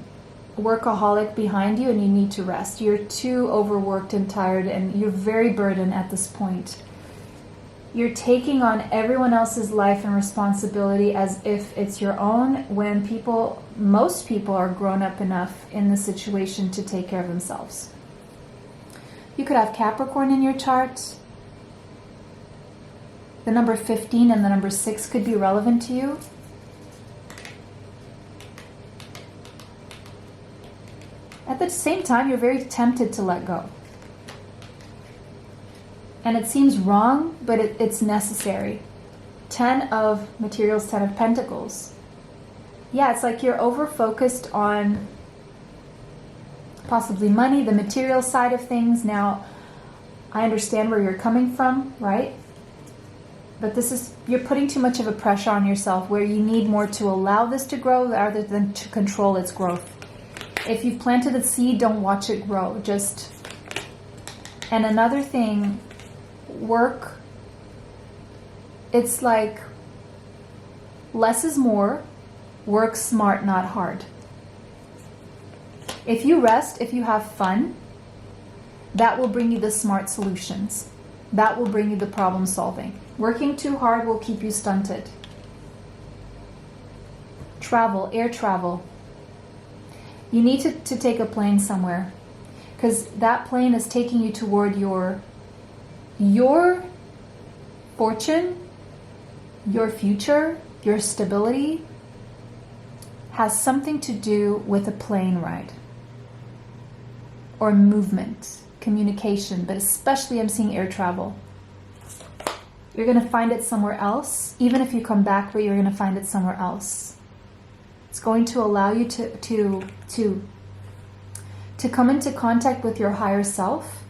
workaholic behind you, and you need to rest. You're too overworked and tired, and you're very burdened at this point. You're taking on everyone else's life and responsibility as if it's your own, when most people are grown up enough in the situation to take care of themselves. You could have Capricorn in your chart. The number 15 and the number 6 could be relevant to you. At the same time, you're very tempted to let go. And it seems wrong, but it's necessary. 10 of Materials, 10 of Pentacles. Yeah, it's like you're over-focused on possibly money, the material side of things. Now, I understand where you're coming from, right? But you're putting too much of a pressure on yourself, where you need more to allow this to grow rather than to control its growth. If you've planted a seed, don't watch it grow. And another thing, work, it's like less is more. Work smart, not hard. If you rest, if you have fun, that will bring you the smart solutions. That will bring you the problem solving. Working too hard will keep you stunted. Travel, air travel. You need to take a plane somewhere, because that plane is taking you toward your fortune, your future, your stability has something to do with a plane ride or movement, communication, but especially I'm seeing air travel. You're going to find it somewhere else. Even if you come back, but you're going to find it somewhere else. It's going to allow you to come into contact with your higher self,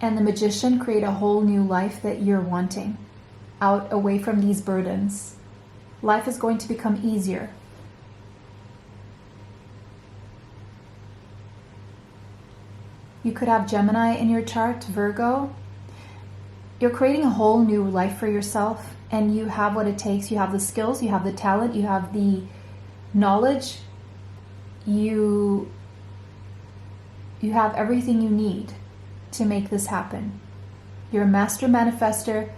and the Magician, create a whole new life that you're wanting, out away from these burdens. Life is going to become easier. You could have Gemini in your chart, Virgo. You're creating a whole new life for yourself, and you have what it takes. You have the skills, you have the talent, you have the knowledge. You have everything you need to make this happen. You're a master manifester,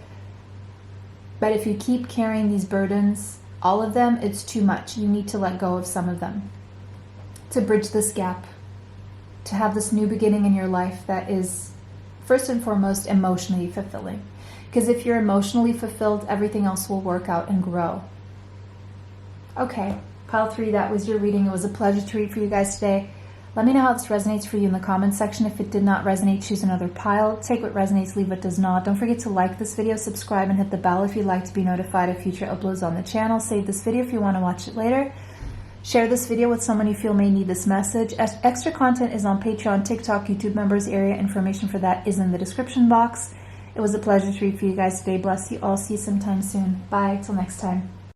but if you keep carrying these burdens, all of them, it's too much. You need to let go of some of them to bridge this gap, to have this new beginning in your life that is first and foremost emotionally fulfilling. Because if you're emotionally fulfilled, everything else will work out and grow. Okay, pile 3, that was your reading. It was a pleasure to read for you guys today. Let me know how this resonates for you in the comments section. If it did not resonate, choose another pile. Take what resonates, leave what does not. Don't forget to like this video, subscribe, and hit the bell if you'd like to be notified of future uploads on the channel. Save this video if you want to watch it later. Share this video with someone you feel may need this message. Extra content is on Patreon, TikTok, YouTube members area. Information for that is in the description box. It was a pleasure to read for you guys today. Bless you all. See you sometime soon. Bye. Till next time.